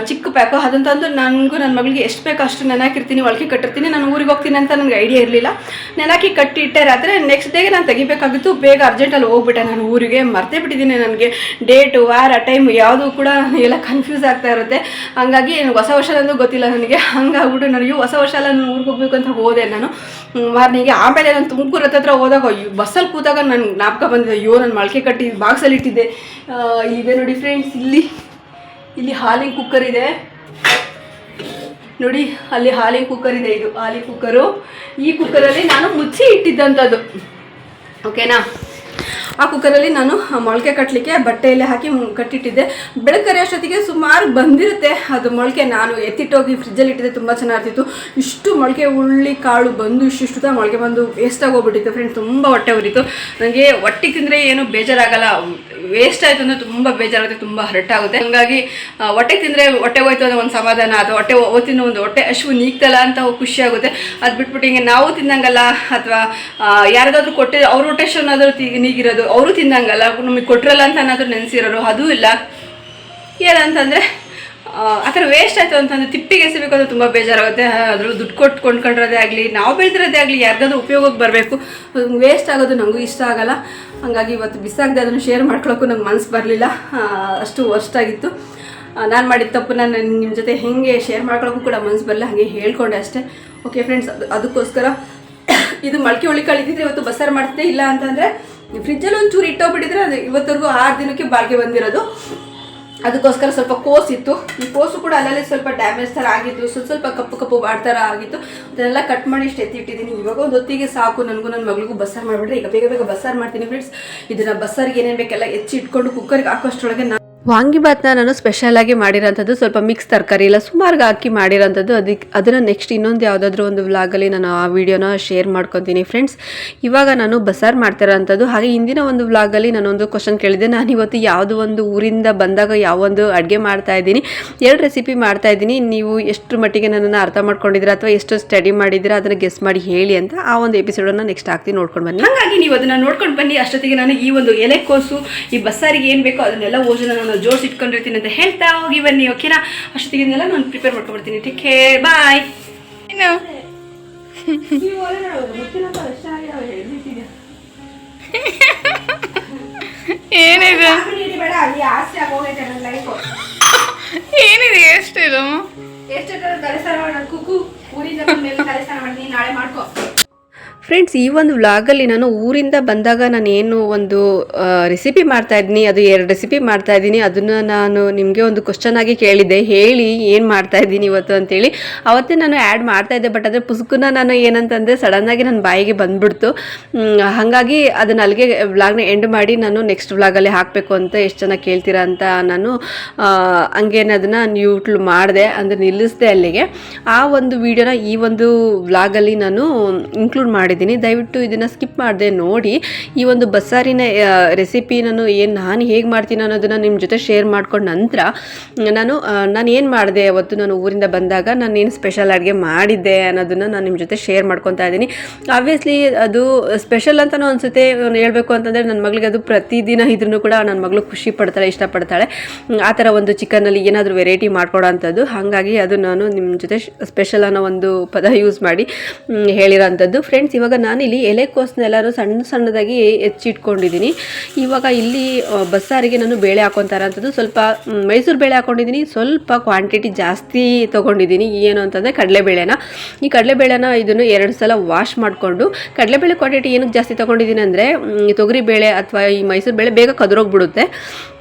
ಚಿಕ್ಕ ಪ್ಯಾಕು. ಅದನ್ನು ತಂದು ನನಗೂ ನನ್ನ ಮಗಳಿಗೆ ಎಷ್ಟು ಬೇಕೋ ಅಷ್ಟು ನೆನಾಕಿರ್ತೀನಿ, ಮೊಳಕೆ ಕಟ್ಟಿರ್ತೀನಿ. ನಾನು ಊರಿಗೆ ಹೋಗ್ತೀನಿ ಅಂತ ನನಗೆ ಐಡಿಯಾ ಇರಲಿಲ್ಲ. ನೆನಾಕಿ ಕಟ್ಟಿಟ್ಟೆ ರಾತ್ರಿ. ನೆಕ್ಸ್ಟ್ ಡೇಗೆ ನಾನು ತೆಗಿಬೇಕಾಗಿತ್ತು. ಬೇಗ ಅರ್ಜೆಂಟಲ್ಲಿ ಹೋಗ್ಬಿಟ್ಟೆ ನಾನು ಊರಿಗೆ, ಮರ್ತೇ ಬಿಟ್ಟಿದ್ದೀನಿ. ನನಗೆ ಡೇಟು, ವಾರ, ಟೈಮ್ ಯಾವುದೂ ಕೂಡ ಎಲ್ಲ ಕನ್ಫ್ಯೂಸ್ ಆಗ್ತಾ ಇರುತ್ತೆ. ಹಂಗಾಗಿ ಹೊಸ ವರ್ಷ ಅನ್ನೋದು ಗೊತ್ತಿಲ್ಲ ನನಗೆ. ಹಂಗಾಗ್ಬಿಟ್ಟು ನನಗೆ ಹೊಸ ವರ್ಷ ಎಲ್ಲ ನಾನು ಊರಿಗೆ ಹೋಗ್ಬೇಕು ಅಂತ ಹೋದೆ ನಾನು ಮಾರ್ನಿಂಗೆ. ಆಮೇಲೆ ನಾನು ತುಮಕೂರು ಹತ್ರ ಹೋದಾಗ ಬಸ್ಸಲ್ಲಿ ಕೂತಾಗ ನನಗೆ ಜ್ಞಾಪಕ ಬಂದಿದೆ, ಅಯ್ಯೋ ನಾನು ಮೊಳಕೆ ಕಟ್ಟಿ ಬಾಕ್ಸಲ್ಲಿ ಇಟ್ಟಿದ್ದೆ. ಇದೆ ನೋಡಿ ಫ್ರೆಂಡ್ಸ್, ಇಲ್ಲಿ ಹಾಲಿನ ಕುಕ್ಕರ್ ಇದೆ ನೋಡಿ, ಅಲ್ಲಿ ಹಾಲಿನ ಕುಕ್ಕರ್ ಇದೆ. ಇದು ಹಾಲಿನ ಕುಕ್ಕರು. ಈ ಕುಕ್ಕರಲ್ಲಿ ನಾನು ಮುಚ್ಚಿ ಇಟ್ಟಿದ್ದಂಥದ್ದು, ಓಕೆನಾ. ಆ ಕುಕ್ಕರಲ್ಲಿ ನಾನು ಮೊಳಕೆ ಕಟ್ಟಲಿಕ್ಕೆ ಬಟ್ಟೆಯಲ್ಲಿ ಹಾಕಿ ಕಟ್ಟಿಟ್ಟಿದ್ದೆ. ಬೆಳಕರೆ ಅಷ್ಟೊತ್ತಿಗೆ ಸುಮಾರು ಬಂದಿರುತ್ತೆ ಅದು ಮೊಳಕೆ. ನಾನು ಎತ್ತಿಟ್ಟೋಗಿ ಫ್ರಿಜ್ಜಲ್ಲಿ ಇಟ್ಟಿದ್ದೆ, ತುಂಬ ಚೆನ್ನಾಗಿರ್ತಿತ್ತು. ಇಷ್ಟು ಮೊಳಕೆ ಹುಳ್ಳಿ ಕಾಳು ಬಂದು ಇಷ್ಟು ಮೊಳಕೆ ಬಂದು ವೇಸ್ಟಾಗಿ ಹೋಗ್ಬಿಟ್ಟಿತ್ತು ಫ್ರೆಂಡ್ಸ್. ತುಂಬ ಹೊಟ್ಟೆ ಉರಿತು ನನಗೆ. ಹೊಟ್ಟೆ ತಿಂದರೆ ಏನು ಬೇಜಾರಾಗಲ್ಲ, ವೇಸ್ಟ್ ಆಯಿತು ಅಂದರೆ ತುಂಬ ಬೇಜಾರಾಗುತ್ತೆ, ತುಂಬ ಹರ್ಟ್ ಆಗುತ್ತೆ. ಹಾಗಾಗಿ ಹೊಟ್ಟೆ ತಿಂದರೆ ಹೊಟ್ಟೆ ಹೋಯ್ತು ಅನ್ನೋ ಒಂದು ಸಮಾಧಾನ, ಅಥವಾ ಹೊಟ್ಟೆ ಓದ್ತಿನ ಒಂದು ಹೊಟ್ಟೆ ಹಸಿವು ನೀಗ್ತಲ್ಲ ಅಂತ ಖುಷಿ ಆಗುತ್ತೆ. ಅದು ಬಿಟ್ಬಿಟ್ಟು ಹಿಂಗೆ ನಾವು ತಿನ್ನಂಗಲ್ಲ, ಅಥವಾ ಯಾರಿಗಾದ್ರೂ ಕೊಟ್ಟೆ ಅವ್ರ ಹೊಟ್ಟೆ ಹಸಿವನ್ನಾದರೂ ನೀಗಿರೋದು, ಅವರು ತಿನ್ನಂಗಲ್ಲ, ನಮಗೆ ಕೊಟ್ಟರಲ್ಲ ಅಂತ ಏನಾದರೂ ನೆನೆಸಿರೋರು ಅದೂ ಇಲ್ಲ. ಏನಂತಂದರೆ ಆ ಥರ ವೇಸ್ಟ್ ಆಯಿತು ಅಂತಂದರೆ ತಿಪ್ಪಿಗೆ ಎಸಿಬೇಕು ಅಂದರೆ ತುಂಬ ಬೇಜಾರಾಗುತ್ತೆ. ಅದ್ರಲ್ಲಿ ದುಡ್ಡು ಕೊಟ್ಟು ಕೊಂಡ್ಕೊಂಡಿರೋದೇ ಆಗಲಿ, ನಾವು ಬೆಳೆದಿರೋದೇ ಆಗಲಿ, ಯಾರಿಗಾದ್ರೂ ಉಪಯೋಗಕ್ಕೆ ಬರಬೇಕು. ವೇಸ್ಟ್ ಆಗೋದು ನನಗೂ ಇಷ್ಟ ಆಗಲ್ಲ. ಹಾಗಾಗಿ ಇವತ್ತು ಬಿಸಾಗದೆ ಅದನ್ನು ಶೇರ್ ಮಾಡ್ಕೊಳ್ಳೋಕ್ಕೂ ನಂಗೆ ಮನಸ್ಸು ಬರಲಿಲ್ಲ, ಅಷ್ಟು ವರ್ಸ್ಟ್ ಆಗಿತ್ತು. ನಾನು ಮಾಡಿದ ತಪ್ಪು ನಾನು ನಿಮ್ಮ ಜೊತೆ ಹೇಗೆ ಶೇರ್ ಮಾಡ್ಕೊಳ್ಳೋಕ್ಕೂ ಕೂಡ ಮನಸ್ಸು ಬರಲ್ಲ, ಹಾಗೆ ಹೇಳ್ಕೊಂಡೆ ಅಷ್ಟೇ. ಓಕೆ ಫ್ರೆಂಡ್ಸ್, ಅದಕ್ಕೋಸ್ಕರ ಇದು ಮೊಳಕೆ ಹುಳಿಕಾಳು ಇದ್ದಿದ್ರೆ ಇವತ್ತು ಬಸ್ಸಾರು ಮಾಡ್ತಿದ್ದೆ. ಇಲ್ಲ ಅಂತಂದರೆ ಫ್ರಿಜ್ಜಲ್ಲಿ ಒಂಚೂರು ಇಟ್ಟೋಗ್ಬಿಟ್ಟಿದ್ರೆ ಅದು ಇವತ್ತರೆಗೂ 6 ದಿನಕ್ಕೆ ಬಾಳಿಗೆ ಬಂದಿರೋದು. ಅದಕ್ಕೋಸ್ಕರ ಸ್ವಲ್ಪ ಕೋಸಿತ್ತು. ಈ ಕೋಸು ಕೂಡ ಅಲ್ಲಲ್ಲಿ ಸ್ವಲ್ಪ ಡ್ಯಾಮೇಜ್ ಥರ ಆಗಿತ್ತು, ಸ್ವಲ್ಪ ಕಪ್ಪು ಬಾಡ್ ಥರ ಆಗಿತ್ತು. ಅದನ್ನೆಲ್ಲ ಕಟ್ ಮಾಡಿ ಇಷ್ಟು ಎತ್ತಿಟ್ಟಿದ್ದೀನಿ. ಇವಾಗ ಒಂದು ಹೊತ್ತಿಗೆ ಸಾಕು ನನಗೂ ನನ್ನ ಮಗಳಿಗೂ ಬಸ್ಸಾರು ಮಾಡಿಬಿಟ್ರೆ. ಈಗ ಬೇಗ ಬಸ್ಸಾರು ಮಾಡ್ತೀನಿ ಫ್ರೆಂಡ್ಸ್. ಇದನ್ನು ಬಸ್ಸಾರಿಗೆ ಏನೇನು ಬೇಕೆಲ್ಲ ಇಟ್ಕೊಂಡು ಕುಕ್ಕರ್ಗೆ ಹಾಕೋಷ್ಟರೊಳಗೆ ವಾಂಗಿಬಾತ್ನ ನಾನು ಸ್ಪೆಷಲಾಗಿ ಮಾಡಿರೋಂಥದ್ದು, ಸ್ವಲ್ಪ ಮಿಕ್ಸ್ ತರಕಾರಿ ಎಲ್ಲ ಸುಮಾರು ಹಾಕಿ ಮಾಡಿರೋಂಥದ್ದು. ಅದನ್ನು ನೆಕ್ಸ್ಟ್ ಇನ್ನೊಂದು ಯಾವುದಾದ್ರೂ ಒಂದು ವ್ಲಾಗಲ್ಲಿ ನಾನು ಆ ವಿಡಿಯೋನ ಶೇರ್ ಮಾಡ್ಕೊತೀನಿ ಫ್ರೆಂಡ್ಸ್. ಇವಾಗ ನಾನು ಬಸ್ಸಾರು ಮಾಡ್ತಿರೋಂಥದ್ದು. ಹಾಗೆ ಹಿಂದಿನ ಒಂದು ವ್ಲಾಗಲ್ಲಿ ನಾನೊಂದು ಕ್ವಶನ್ ಕೇಳಿದ್ದೆ, ನಾನು ಇವತ್ತು ಯಾವುದೋ ಒಂದು ಊರಿಂದ ಬಂದಾಗ ಯಾವೊಂದು ಅಡುಗೆ ಮಾಡ್ತಾಯಿದ್ದೀನಿ, 2 ರೆಸಿಪಿ ಮಾಡ್ತಾಯಿದ್ದೀನಿ, ನೀವು ಎಷ್ಟು ಮಟ್ಟಿಗೆ ನನ್ನನ್ನು ಅರ್ಥ ಮಾಡ್ಕೊಂಡಿದ್ದೀರಾ ಅಥವಾ ಎಷ್ಟು ಸ್ಟಡಿ ಮಾಡಿದ್ದೀರಾ ಅದನ್ನು ಗೆಸ್ ಮಾಡಿ ಹೇಳಿ ಅಂತ ಆ ಒಂದು ಎಪಿಸೋಡನ್ನು ನೆಕ್ಸ್ಟ್ ಹಾಕ್ತೀನಿ, ನೋಡ್ಕೊಂಡು ಬನ್ನಿ. ಹಾಗಾಗಿ ನೀವು ಅದನ್ನು ನೋಡ್ಕೊಂಡು ಬನ್ನಿ. ಅಷ್ಟೊತ್ತಿಗೆ ನಾನು ಈ ಒಂದು ಎಲೆಕೋಸು, ಈ ಬಸ್ಸಾರಿಗೆ ಏನು ಬೇಕೋ ಅದನ್ನೆಲ್ಲ ಓಜನ ನಾನು ಜೋಡಿಸಿಟ್ಕೊಂಡಿರ್ತೀನಿ ಅಂತ ಹೇಳ್ತಾ ಹೋಗಿ ಬನ್ನಿ. ಓಕೆನಾ? ಅಷ್ಟೊತ್ತಿಗೆಲ್ಲ ನಾನು ಪ್ರಿಪೇರ್ ಮಾಡ್ಕೊಂಡ್ಬಿಡ್ತೀನಿ. ಟೇಕ್ ಕೇರ್, ಬಾಯ್. ಏನಿದೆ ಏನಿದೆ ಎಷ್ಟಿದು ಕುಕ್ಕು ಊರಿಂದ ಬಂದ್ಮೇಲೆ ತಲೆ ಸ್ನಾನ ಮಾಡ್ತೀನಿ, ನಾಳೆ ಮಾಡ್ಕೋ. ಫ್ರೆಂಡ್ಸ್, ಈ ಒಂದು ವ್ಲಾಗಲ್ಲಿ ನಾನು ಊರಿಂದ ಬಂದಾಗ ನಾನು ಏನು ಒಂದು ರೆಸಿಪಿ ಮಾಡ್ತಾಯಿದ್ದೀನಿ, ಅದು 2 ರೆಸಿಪಿ ಮಾಡ್ತಾಯಿದ್ದೀನಿ. ಅದನ್ನು ನಾನು ನಿಮಗೆ ಒಂದು ಕ್ವಶನ್ ಆಗಿ ಕೇಳಿದ್ದೆ, ಹೇಳಿ ಏನು ಮಾಡ್ತಾಯಿದ್ದೀನಿ ಇವತ್ತು ಅಂತೇಳಿ. ಅವತ್ತೇ ನಾನು ಆ್ಯಡ್ ಮಾಡ್ತಾಯಿದ್ದೆ, ಬಟ್ ಅದ್ರ ಪುಸ್ತಕನ ನಾನು ಏನಂತಂದರೆ ಸಡನ್ನಾಗಿ ನನ್ನ ಬಾಯಿಗೆ ಬಂದುಬಿಡ್ತು. ಹಾಗಾಗಿ ಅದನ್ನು ಅಲ್ಲಿಗೆ ವ್ಲಾಗ್ನ ಎಂಡ್ ಮಾಡಿ ನಾನು ನೆಕ್ಸ್ಟ್ ವ್ಲಾಗಲ್ಲಿ ಹಾಕಬೇಕು ಅಂತ ಎಷ್ಟು ಜನ ಕೇಳ್ತೀರಾ ಅಂತ ನಾನು ಹಂಗೇನೆ ಅದನ್ನು ನ್ಯೂಟ್ಲು ಮಾಡಿದೆ, ಅಂದರೆ ನಿಲ್ಲಿಸಿದೆ ಅಲ್ಲಿಗೆ. ಆ ಒಂದು ವಿಡಿಯೋನ ಈ ಒಂದು ವ್ಲಾಗಲ್ಲಿ ನಾನು ಇನ್ಕ್ಲೂಡ್ ಮಾಡಿದ್ದೀನಿ. ದಯವಿಟ್ಟು ಇದನ್ನು ಸ್ಕಿಪ್ ಮಾಡದೆ ನೋಡಿ. ಈ ಒಂದು ಬಸ್ಸಾರಿನ ರೆಸಿಪಿ ನಾನು ಹೇಗೆ ಮಾಡ್ತೀನಿ ಅನ್ನೋದನ್ನು ನಿಮ್ಮ ಜೊತೆ ಶೇರ್ ಮಾಡ್ಕೊಂಡು ನಂತರ ನಾನು ಏನು ಮಾಡಿದೆ ಅವತ್ತು ನಾನು ಊರಿಂದ ಬಂದಾಗ ನಾನು ಏನು ಸ್ಪೆಷಲ್ ಅಡುಗೆ ಮಾಡಿದ್ದೆ ಅನ್ನೋದನ್ನು ನಾನು ನಿಮ್ಮ ಜೊತೆ ಶೇರ್ ಮಾಡ್ಕೊತಾ ಇದ್ದೀನಿ. ಆಬ್ವಿಯಸ್ಲಿ ಅದು ಸ್ಪೆಷಲ್ ಅಂತಲೂ ಅನಿಸುತ್ತೆ. ಹೇಳಬೇಕು ಅಂತಂದರೆ ನನ್ನ ಮಗಳಿಗೆ ಅದು ಪ್ರತಿದಿನ ಇದ್ರೂ ಕೂಡ ನನ್ನ ಮಗಳು ಖುಷಿ ಪಡ್ತಾಳೆ, ಇಷ್ಟಪಡ್ತಾಳೆ. ಆ ಥರ ಒಂದು ಚಿಕನಲ್ಲಿ ಏನಾದರೂ ವೆರೈಟಿ ಮಾಡ್ಕೊಡೋ ಅಂಥದ್ದು. ಹಾಗಾಗಿ ಅದು ನಾನು ನಿಮ್ಮ ಜೊತೆ ಸ್ಪೆಷಲ್ ಅನ್ನೋ ಒಂದು ಪದ ಯೂಸ್ ಮಾಡಿ ಹೇಳಿರೋ ಅಂಥದ್ದು. ಫ್ರೆಂಡ್ಸ್, ಇವಾಗ ನಾನಿಲ್ಲಿ ಎಲೆಕೋಸನ್ನೆಲ್ಲರೂ ಸಣ್ಣದಾಗಿ ಹೆಚ್ಚಿಟ್ಕೊಂಡಿದ್ದೀನಿ. ಇವಾಗ ಇಲ್ಲಿ ಬಸ್ಸಾರಿಗೆ ನಾನು ಬೇಳೆ ಹಾಕೊತಾರಂಥದ್ದು, ಸ್ವಲ್ಪ ಮೈಸೂರು ಬೇಳೆ ಹಾಕ್ಕೊಂಡಿದ್ದೀನಿ, ಸ್ವಲ್ಪ ಕ್ವಾಂಟಿಟಿ ಜಾಸ್ತಿ ತೊಗೊಂಡಿದ್ದೀನಿ. ಏನು ಅಂತಂದರೆ ಕಡಲೆಬೇಳೆನ. ಈ ಕಡಲೆಬೇಳೆನ ಇದನ್ನು 2 ಸಲ ವಾಶ್ ಮಾಡಿಕೊಂಡು, ಕಡಲೆಬೇಳೆ ಕ್ವಾಂಟಿಟಿ ಏನಕ್ಕೆ ಜಾಸ್ತಿ ತೊಗೊಂಡಿದ್ದೀನಿ ಅಂದರೆ ತೊಗರಿಬೇಳೆ ಅಥವಾ ಈ ಮೈಸೂರು ಬೇಳೆ ಬೇಗ ಕದ್ರೋಗ್ಬಿಡುತ್ತೆ.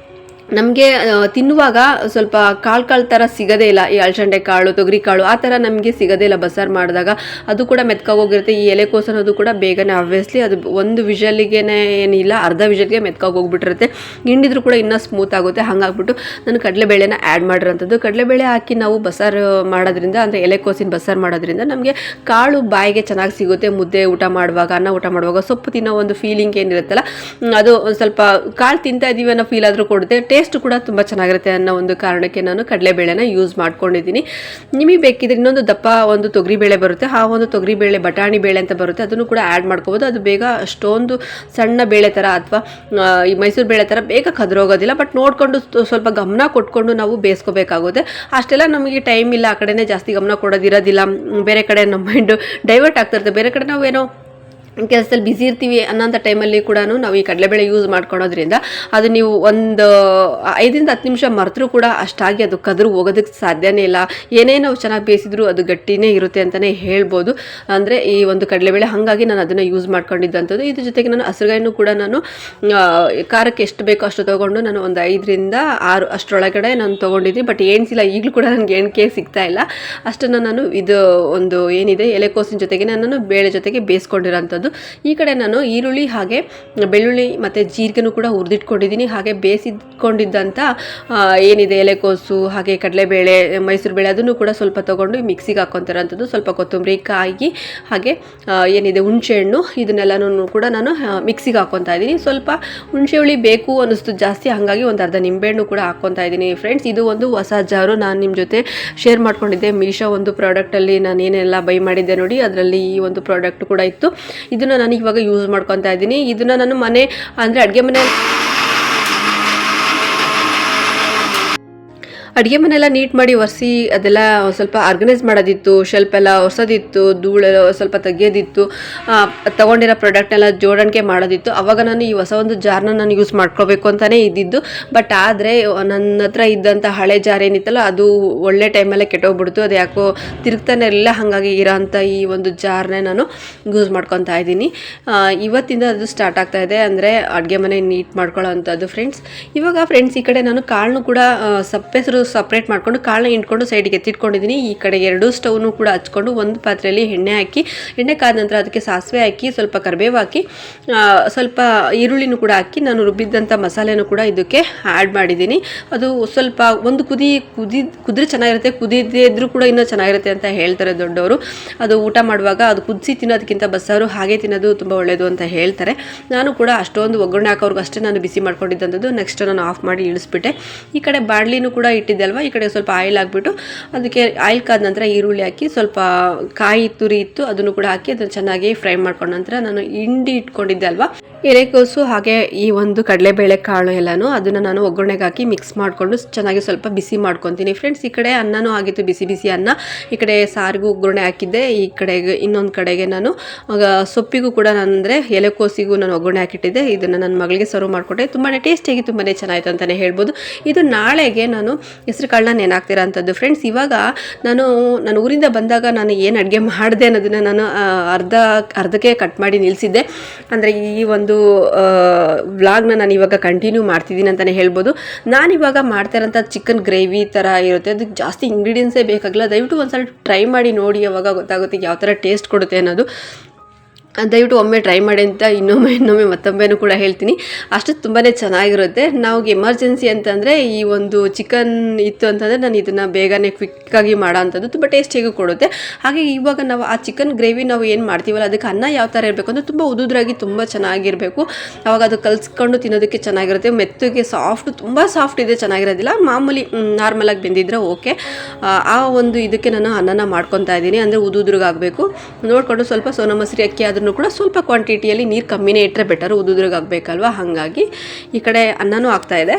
ನಮಗೆ ತಿನ್ನುವಾಗ ಸ್ವಲ್ಪ ಕಾಳು ಥರ ಸಿಗೋದೇ ಇಲ್ಲ. ಈ ಅಳಸಂಡೆ ಕಾಳು, ತೊಗರಿ ಕಾಳು ಆ ಥರ ನಮಗೆ ಸಿಗೋದೇ ಇಲ್ಲ ಬಸ್ಸಾರು ಮಾಡಿದಾಗ. ಅದು ಕೂಡ ಮೆತ್ಕಾಗೋಗಿರುತ್ತೆ. ಈ ಎಲೆಕೋಸು ಅನ್ನೋದು ಕೂಡ ಬೇಗನೆ ಆಬ್ವಿಯಸ್ಲಿ ಅದು ಒಂದು ವಿಷಲಿಗೆ ಏನಿಲ್ಲ, ಅರ್ಧ ವಿಷಲ್ಗೆ ಮೆತ್ಕಾಗೋಗ್ಬಿಟ್ಟಿರುತ್ತೆ. ಹಿಂಡಿದ್ರು ಕೂಡ ಇನ್ನೂ ಸ್ಮೂತ್ ಆಗುತ್ತೆ. ಹಾಗಾಗ್ಬಿಟ್ಟು ನಾನು ಕಡಲೆಬೇಳೆನ ಆ್ಯಡ್ ಮಾಡಿರೋಂಥದ್ದು. ಕಡಲೆಬೇಳೆ ಹಾಕಿ ನಾವು ಬಸ್ಸಾರು ಮಾಡೋದ್ರಿಂದ, ಅಂದರೆ ಎಲೆಕೋಸಿನ ಬಸ್ಸಾರು ಮಾಡೋದ್ರಿಂದ ನಮಗೆ ಕಾಳು ಬಾಯಿಗೆ ಚೆನ್ನಾಗಿ ಸಿಗುತ್ತೆ. ಮುದ್ದೆ ಊಟ ಮಾಡುವಾಗ, ಅನ್ನ ಊಟ ಮಾಡುವಾಗ ಸೊಪ್ಪು ತಿನ್ನೋ ಒಂದು ಫೀಲಿಂಗ್ ಏನಿರುತ್ತಲ್ಲ, ಅದು ಸ್ವಲ್ಪ ಕಾಳು ತಿಂತಾ ಇದ್ದೀವಿ ಅನ್ನೋ ಫೀಲ್ ಆದರೂ ಕೊಡುತ್ತೆ. ಟೇಸ್ಟ್ ಕೂಡ ತುಂಬ ಚೆನ್ನಾಗಿರುತ್ತೆ ಅನ್ನೋ ಒಂದು ಕಾರಣಕ್ಕೆ ನಾನು ಕಡಲೆಬೇಳೆನ ಯೂಸ್ ಮಾಡ್ಕೊಂಡಿದ್ದೀನಿ. ನಿಮಗೆ ಬೇಕಿದ್ರೆ ಇನ್ನೊಂದು ದಪ್ಪ ಒಂದು ತೊಗರಿಬೇಳೆ ಬರುತ್ತೆ, ಆ ಒಂದು ತೊಗರಿಬೇಳೆ ಬಟಾಣಿ ಬೇಳೆ ಅಂತ ಬರುತ್ತೆ, ಅದನ್ನು ಕೂಡ ಆ್ಯಡ್ ಮಾಡ್ಕೋಬೋದು. ಅದು ಬೇಗ ಅಷ್ಟೊಂದು ಸಣ್ಣ ಬೇಳೆ ಥರ ಅಥವಾ ಈ ಮೈಸೂರು ಬೇಳೆ ಥರ ಬೇಗ ಕದ್ರೋಗೋದಿಲ್ಲ. ಬಟ್ ನೋಡಿಕೊಂಡು ಸ್ವಲ್ಪ ಗಮನ ಕೊಟ್ಕೊಂಡು ನಾವು ಬೇಯಿಸ್ಕೋಬೇಕಾಗುತ್ತೆ. ಅಷ್ಟೆಲ್ಲ ನಮಗೆ ಟೈಮ್ ಇಲ್ಲ, ಆ ಕಡೆನೇ ಜಾಸ್ತಿ ಗಮನ ಕೊಡೋದಿರೋದಿಲ್ಲ. ಬೇರೆ ಕಡೆ ನಮ್ಮ ಮೈಂಡು ಡೈವರ್ಟ್ ಆಗ್ತಿರುತ್ತೆ. ಬೇರೆ ಕಡೆ ನಾವೇನೋ ಕೆಲಸದಲ್ಲಿ ಬ್ಯುಸಿ ಇರ್ತೀವಿ ಅನ್ನೋಂಥ ಟೈಮಲ್ಲಿ ಕೂಡ ನಾವು ಈ ಕಡಲೆಬೇಳೆ ಯೂಸ್ ಮಾಡ್ಕೊಳೋದ್ರಿಂದ ಅದು ನೀವು ಒಂದು 5-10 ನಿಮಿಷ ಮರೆತರೂ ಕೂಡ ಅಷ್ಟಾಗಿ ಅದು ಕದ್ರು ಹೋಗೋದಕ್ಕೆ ಸಾಧ್ಯನೇ ಇಲ್ಲ. ಏನೇ ನಾವು ಚೆನ್ನಾಗಿ ಬೇಯಿಸಿದ್ರು ಅದು ಗಟ್ಟಿನೇ ಇರುತ್ತೆ ಅಂತಲೇ ಹೇಳ್ಬೋದು. ಅಂದರೆ ಈ ಒಂದು ಕಡಲೆಬೇಳೆ, ಹಾಗಾಗಿ ನಾನು ಅದನ್ನು ಯೂಸ್ ಮಾಡ್ಕೊಂಡಿದ್ದಂಥದ್ದು. ಇದ್ರ ಜೊತೆಗೆ ನಾನು ಹಸಿರುಗಾಯನ್ನು ಕೂಡ ನಾನು ಖಾರಕ್ಕೆ ಎಷ್ಟು ಬೇಕೋ ಅಷ್ಟು ತೊಗೊಂಡು ನಾನು ಒಂದು 5-6 ಅಷ್ಟರೊಳಗಡೆ ನಾನು ತೊಗೊಂಡಿದ್ದೀನಿ. ಬಟ್ ಎಣ್ಸಿಲ್ಲ, ಈಗಲೂ ಕೂಡ ನನಗೆ ಎಣ್ಕೆ ಸಿಗ್ತಾ ಇಲ್ಲ. ಅಷ್ಟನ್ನು ನಾನು ಇದು ಒಂದು ಏನಿದೆ ಎಲೆಕೋಸಿನ ಜೊತೆಗೆ ನಾನು ಬೇಳೆ ಜೊತೆಗೆ ಬೇಯಿಸ್ಕೊಂಡಿರೋಂಥದ್ದು. ಹೇಳ್ಬೋದು. ಈ ಕಡೆ ನಾನು ಈರುಳ್ಳಿ ಹಾಗೆ ಬೆಳ್ಳುಳ್ಳಿ ಮತ್ತು ಜೀರಿಗೆನೂ ಕೂಡ ಹುರಿದಿಟ್ಕೊಂಡಿದ್ದೀನಿ. ಹಾಗೆ ಬೇಯಿಸಿಟ್ಕೊಂಡಿದ್ದಂಥ ಏನಿದೆ ಎಲೆಕೋಸು ಹಾಗೆ ಕಡಲೆಬೇಳೆ ಮೈಸೂರು ಬೇಳೆ ಅದನ್ನು ಕೂಡ ಸ್ವಲ್ಪ ತೊಗೊಂಡು ಮಿಕ್ಸಿಗೆ ಹಾಕ್ಕೊತಿರೋಂಥದ್ದು. ಸ್ವಲ್ಪ ಕೊತ್ತಂಬರಿ ಕಾಯಿ ಹಾಗೆ ಏನಿದೆ ಹುಣಸೆಹಣ್ಣು ಇದನ್ನೆಲ್ಲನೂ ಕೂಡ ನಾನು ಮಿಕ್ಸಿಗೆ ಹಾಕ್ಕೊತಾ ಇದ್ದೀನಿ. ಸ್ವಲ್ಪ ಹುಣಸೆ ಹುಳಿ ಬೇಕು ಅನ್ನಿಸ್ತು ಜಾಸ್ತಿ, ಹಾಗಾಗಿ ಒಂದು ಅರ್ಧ ನಿಂಬೆಹಣ್ಣು ಕೂಡ ಹಾಕ್ಕೊತಾ ಇದ್ದೀನಿ ಫ್ರೆಂಡ್ಸ್. ಇದು ಒಂದು ಹೊಸ ಜಾರು ನಾನು ನಿಮ್ಮ ಜೊತೆ ಶೇರ್ ಮಾಡ್ಕೊಂಡಿದ್ದೆ. ಮೀಶೋ ಒಂದು ಪ್ರಾಡಕ್ಟಲ್ಲಿ ನಾನು ಏನೆಲ್ಲ ಬೈ ಮಾಡಿದ್ದೆ ನೋಡಿ, ಅದರಲ್ಲಿ ಈ ಒಂದು ಪ್ರಾಡಕ್ಟ್ ಕೂಡ ಇತ್ತು. ಇದನ್ನು ನಾನು ಇವಾಗ ಯೂಸ್ ಮಾಡ್ಕೊತಾ ಇದ್ದೀನಿ. ಇದನ್ನು ನಾನು ಮನೆ ಅಂದರೆ ಅಡುಗೆ ಮನೆಯೆಲ್ಲ ನೀಟ್ ಮಾಡಿ ಒರೆಸಿ ಅದೆಲ್ಲ ಸ್ವಲ್ಪ ಆರ್ಗನೈಸ್ ಮಾಡೋದಿತ್ತು, ಶೆಲ್ಫ್ ಎಲ್ಲ ಒರೆಸೋದಿತ್ತು, ಧೂಳೆಲ್ಲ ಸ್ವಲ್ಪ ತೆಗಿಯೋದಿತ್ತು, ತೊಗೊಂಡಿರೋ ಪ್ರಾಡಕ್ಟ್ನೆಲ್ಲ ಜೋಡಣೆ ಮಾಡೋದಿತ್ತು. ಆವಾಗ ನಾನು ಈ ಹೊಸ ಒಂದು ಜಾರ್ನ ನಾನು ಯೂಸ್ ಮಾಡ್ಕೋಬೇಕು ಅಂತಲೇ ಇದ್ದಿದ್ದು. ಬಟ್ ಆದರೆ ನನ್ನ ಹತ್ರ ಇದ್ದಂಥ ಹಳೆ ಜಾರ್ ಏನಿತ್ತಲ್ಲ ಅದು ಒಳ್ಳೆ ಟೈಮಲ್ಲೇ ಕೆಟ್ಟೋಗ್ಬಿಡ್ತು. ಅದು ಯಾಕೋ ತಿರುಗ್ತಾನೆ ಇರಲಿಲ್ಲ, ಹಾಗಾಗಿ ಇರೋಂಥ ಈ ಒಂದು ಜಾರ್ನೇ ನಾನು ಯೂಸ್ ಮಾಡ್ಕೊತಾ ಇದ್ದೀನಿ. ಇವತ್ತಿಂದ ಅದು ಸ್ಟಾರ್ಟ್ ಆಗ್ತಾ ಇದೆ, ಅಂದರೆ ಅಡುಗೆ ಮನೆ ನೀಟ್ ಮಾಡ್ಕೊಳ್ಳೋ ಅಂಥದ್ದು ಫ್ರೆಂಡ್ಸ್. ಇವಾಗ ಫ್ರೆಂಡ್ಸ್ ಈ ಕಡೆ ನಾನು ಕಾಳನ್ನು ಕೂಡ ಸಪ್ಪೆಸರು ಸಪ್ರೇಟ್ ಮಾಡ್ಕೊಂಡು ಕಾಳನ್ನ ಹಿಂಡ್ಕೊಂಡು ಸೈಡಿಗೆ ಎತ್ತಿಟ್ಕೊಂಡಿದ್ದೀನಿ. ಈ ಕಡೆ 2 ಸ್ಟವ್ನು ಕೂಡ ಹಚ್ಕೊಂಡು ಒಂದು ಪಾತ್ರೆಯಲ್ಲಿ ಎಣ್ಣೆ ಹಾಕಿ, ಎಣ್ಣೆ ಕಾದ ನಂತರ ಅದಕ್ಕೆ ಸಾಸಿವೆ ಹಾಕಿ ಸ್ವಲ್ಪ ಕರಿಬೇವು ಹಾಕಿ ಸ್ವಲ್ಪ ಈರುಳ್ಳಿನೂ ಕೂಡ ಹಾಕಿ ನಾನು ರುಬ್ಬಿದ್ದಂಥ ಮಸಾಲೆನೂ ಕೂಡ ಇದಕ್ಕೆ ಆ್ಯಡ್ ಮಾಡಿದ್ದೀನಿ. ಅದು ಸ್ವಲ್ಪ ಒಂದು ಕುದ್ರೆ ಚೆನ್ನಾಗಿರುತ್ತೆ, ಕುದಿದೇ ಇದ್ರೂ ಕೂಡ ಇನ್ನೂ ಚೆನ್ನಾಗಿರುತ್ತೆ ಅಂತ ಹೇಳ್ತಾರೆ ದೊಡ್ಡವರು. ಅದು ಊಟ ಮಾಡುವಾಗ ಅದು ಕುದಿಸಿ ತಿನ್ನೋದಕ್ಕಿಂತ ಬಸ್ಸಾರು ಹಾಗೆ ತಿನ್ನೋದು ತುಂಬ ಒಳ್ಳೆಯದು ಅಂತ ಹೇಳ್ತಾರೆ. ನಾನು ಕೂಡ ಅಷ್ಟೊಂದು ಒಗ್ಗರಣೆ ಹಾಕೋರ್ಗು ಅಷ್ಟೇ ನಾನು ಬಿಸಿ ಮಾಡ್ಕೊಂಡಿದ್ದಂಥದ್ದು. ನೆಕ್ಸ್ಟ್ ನಾನು ಆಫ್ ಮಾಡಿ ಇಳಿಸ್ಬಿಟ್ಟೆ. ಈ ಕಡೆ ಬಾಣಲಿನೂ ಕೂಡ ಇಟ್ಟಿದ್ದೆ ಅಲ್ವಾ, ಈ ಕಡೆ ಸ್ವಲ್ಪ ಆಯಿಲ್ ಹಾಕ್ಬಿಟ್ಟು ಅದಕ್ಕೆ ಆಯಿಲ್ ಕಾದ ನಂತರ ಈರುಳ್ಳಿ ಹಾಕಿ ಸ್ವಲ್ಪ ಕಾಯಿ ತುರಿ ಇತ್ತು ಅದನ್ನು ಕೂಡ ಹಾಕಿ ಅದನ್ನು ಚೆನ್ನಾಗಿ ಫ್ರೈ ಮಾಡ್ಕೊಂಡ ನಂತರ ನಾನು ಹಿಂಡಿ ಇಟ್ಕೊಂಡಿದ್ದೆ ಅಲ್ವಾ ಎಲೆಕೋಸು ಹಾಗೆ ಈ ಒಂದು ಕಡಲೆಬೇಳೆ ಕಾಳು ಎಲ್ಲನೂ ಅದನ್ನು ನಾನು ಒಗ್ಗರಣೆಗೆ ಹಾಕಿ ಮಿಕ್ಸ್ ಮಾಡಿಕೊಂಡು ಚೆನ್ನಾಗಿ ಸ್ವಲ್ಪ ಬಿಸಿ ಮಾಡ್ಕೊತೀನಿ ಫ್ರೆಂಡ್ಸ್. ಈ ಕಡೆ ಅನ್ನನೂ ಆಗಿತ್ತು, ಬಿಸಿ ಬಿಸಿ ಅನ್ನ. ಈ ಕಡೆ ಸಾರಿಗೂ ಒಗ್ಗರಣೆ ಹಾಕಿದ್ದೆ. ಈ ಕಡೆಗೆ ಇನ್ನೊಂದು ಕಡೆಗೆ ನಾನು ಸೊಪ್ಪಿಗೂ ಕೂಡ ಅಂದರೆ ಎಲೆಕೋಸಿಗೂ ನಾನು ಒಗ್ಗರಣೆ ಹಾಕಿಟ್ಟಿದ್ದೆ. ಇದನ್ನು ನನ್ನ ಮಗಳಿಗೆ ಸರ್ವ್ ಮಾಡಿಕೊಟ್ಟೆ. ತುಂಬಾ ಟೇಸ್ಟಿಯಾಗಿ ತುಂಬಾ ಚೆನ್ನಾಗಿತ್ತು ಅಂತಲೇ ಹೇಳ್ಬೋದು. ಇದು ನಾಳೆಗೆ ನಾನು ಹೆಸರು ಕಾಳನ್ನ ನೆನಾಕ್ತಿರೋ ಅಂಥದ್ದು ಫ್ರೆಂಡ್ಸ್. ಇವಾಗ ನಾನು ಊರಿಂದ ಬಂದಾಗ ನಾನು ಏನು ಅಡುಗೆ ಮಾಡಿದೆ ಅನ್ನೋದನ್ನು ನಾನು ಅರ್ಧಕ್ಕೆ ಕಟ್ ಮಾಡಿ ನಿಲ್ಲಿಸಿದ್ದೆ. ಅಂದರೆ ಈ ಒಂದು ವ್ಲಾಗ್ನ ನಾನು ಇವಾಗ ಕಂಟಿನ್ಯೂ ಮಾಡ್ತಿದ್ದೀನಿ ಅಂತಲೇ ಹೇಳ್ಬೋದು. ನಾನಿವಾಗ ಮಾಡ್ತಾ ಇರೋಂಥ ಚಿಕನ್ ಗ್ರೇವಿ ಥರ ಇರುತ್ತೆ, ಅದಕ್ಕೆ ಜಾಸ್ತಿ ಇಂಗ್ರೀಡಿಯೆಂಟ್ಸೇ ಬೇಕಾಗಿಲ್ಲ. ದಯವಿಟ್ಟು ಒಂದ್ಸಲ ಟ್ರೈ ಮಾಡಿ ನೋಡಿ, ಅವಾಗ ಗೊತ್ತಾಗುತ್ತೆ ಯಾವ ಥರ ಟೇಸ್ಟ್ ಕೊಡುತ್ತೆ ಅನ್ನೋದು. ದಯವಿಟ್ಟು ಒಮ್ಮೆ ಟ್ರೈ ಮಾಡಿ ಅಂತ ಇನ್ನೊಮ್ಮೆ ಮತ್ತೊಮ್ಮೆನೂ ಕೂಡ ಹೇಳ್ತೀನಿ. ಅಷ್ಟು ತುಂಬಾ ಚೆನ್ನಾಗಿರುತ್ತೆ. ನಾವು ಎಮರ್ಜೆನ್ಸಿ ಅಂತಂದರೆ ಈ ಒಂದು ಚಿಕನ್ ಇತ್ತು ಅಂತಂದರೆ ನಾನು ಇದನ್ನು ಬೇಗನೆ ಕ್ವಿಕ್ಕಾಗಿ ಮಾಡೋ ಅಂಥದ್ದು ತುಂಬ ಟೇಸ್ಟಿಯಾಗಿ ಕೊಡುತ್ತೆ. ಹಾಗೆ ಇವಾಗ ನಾವು ಆ ಚಿಕನ್ ಗ್ರೇವಿ ನಾವು ಏನು ಮಾಡ್ತೀವಲ್ಲ ಅದಕ್ಕೆ ಅನ್ನ ಯಾವ ಥರ ಇರಬೇಕು ಅಂದರೆ ತುಂಬ ಉದುದ್ರಾಗಿ ತುಂಬ ಚೆನ್ನಾಗಿರಬೇಕು. ಆವಾಗ ಅದು ಕಲಿಸ್ಕೊಂಡು ತಿನ್ನೋದಕ್ಕೆ ಚೆನ್ನಾಗಿರುತ್ತೆ. ಮೆತ್ತಗೆ ತುಂಬ ಸಾಫ್ಟ್ ಇದೆ ಚೆನ್ನಾಗಿರೋದಿಲ್ಲ, ಮಾಮೂಲಿ ನಾರ್ಮಲಾಗಿ ಬೆಂದಿದ್ರೆ ಓಕೆ. ಆ ಒಂದು ಇದಕ್ಕೆ ನಾನು ಅನ್ನನ ಮಾಡ್ಕೊತಾ ಇದ್ದೀನಿ. ಅಂದರೆ ಉದುದ್ರಿಗಾಗಬೇಕು ನೋಡಿಕೊಂಡು ಸ್ವಲ್ಪ ಸೋನಾ ಮಸೂರಿ ಅಕ್ಕಿ ಅದನ್ನು ಕೂಡ ಸ್ವಲ್ಪ ಕ್ವಾಂಟಿಟಿಯಲ್ಲಿ ನೀರು ಕಮ್ಮಿನೇ ಇಟ್ಟರೆ ಬೆಟರ್, ಉದುದ್ರಿಗಾಗಬೇಕಲ್ವ. ಹಾಗಾಗಿ ಈ ಕಡೆ ಅನ್ನನೂ ಆಗ್ತಾ ಇದೆ.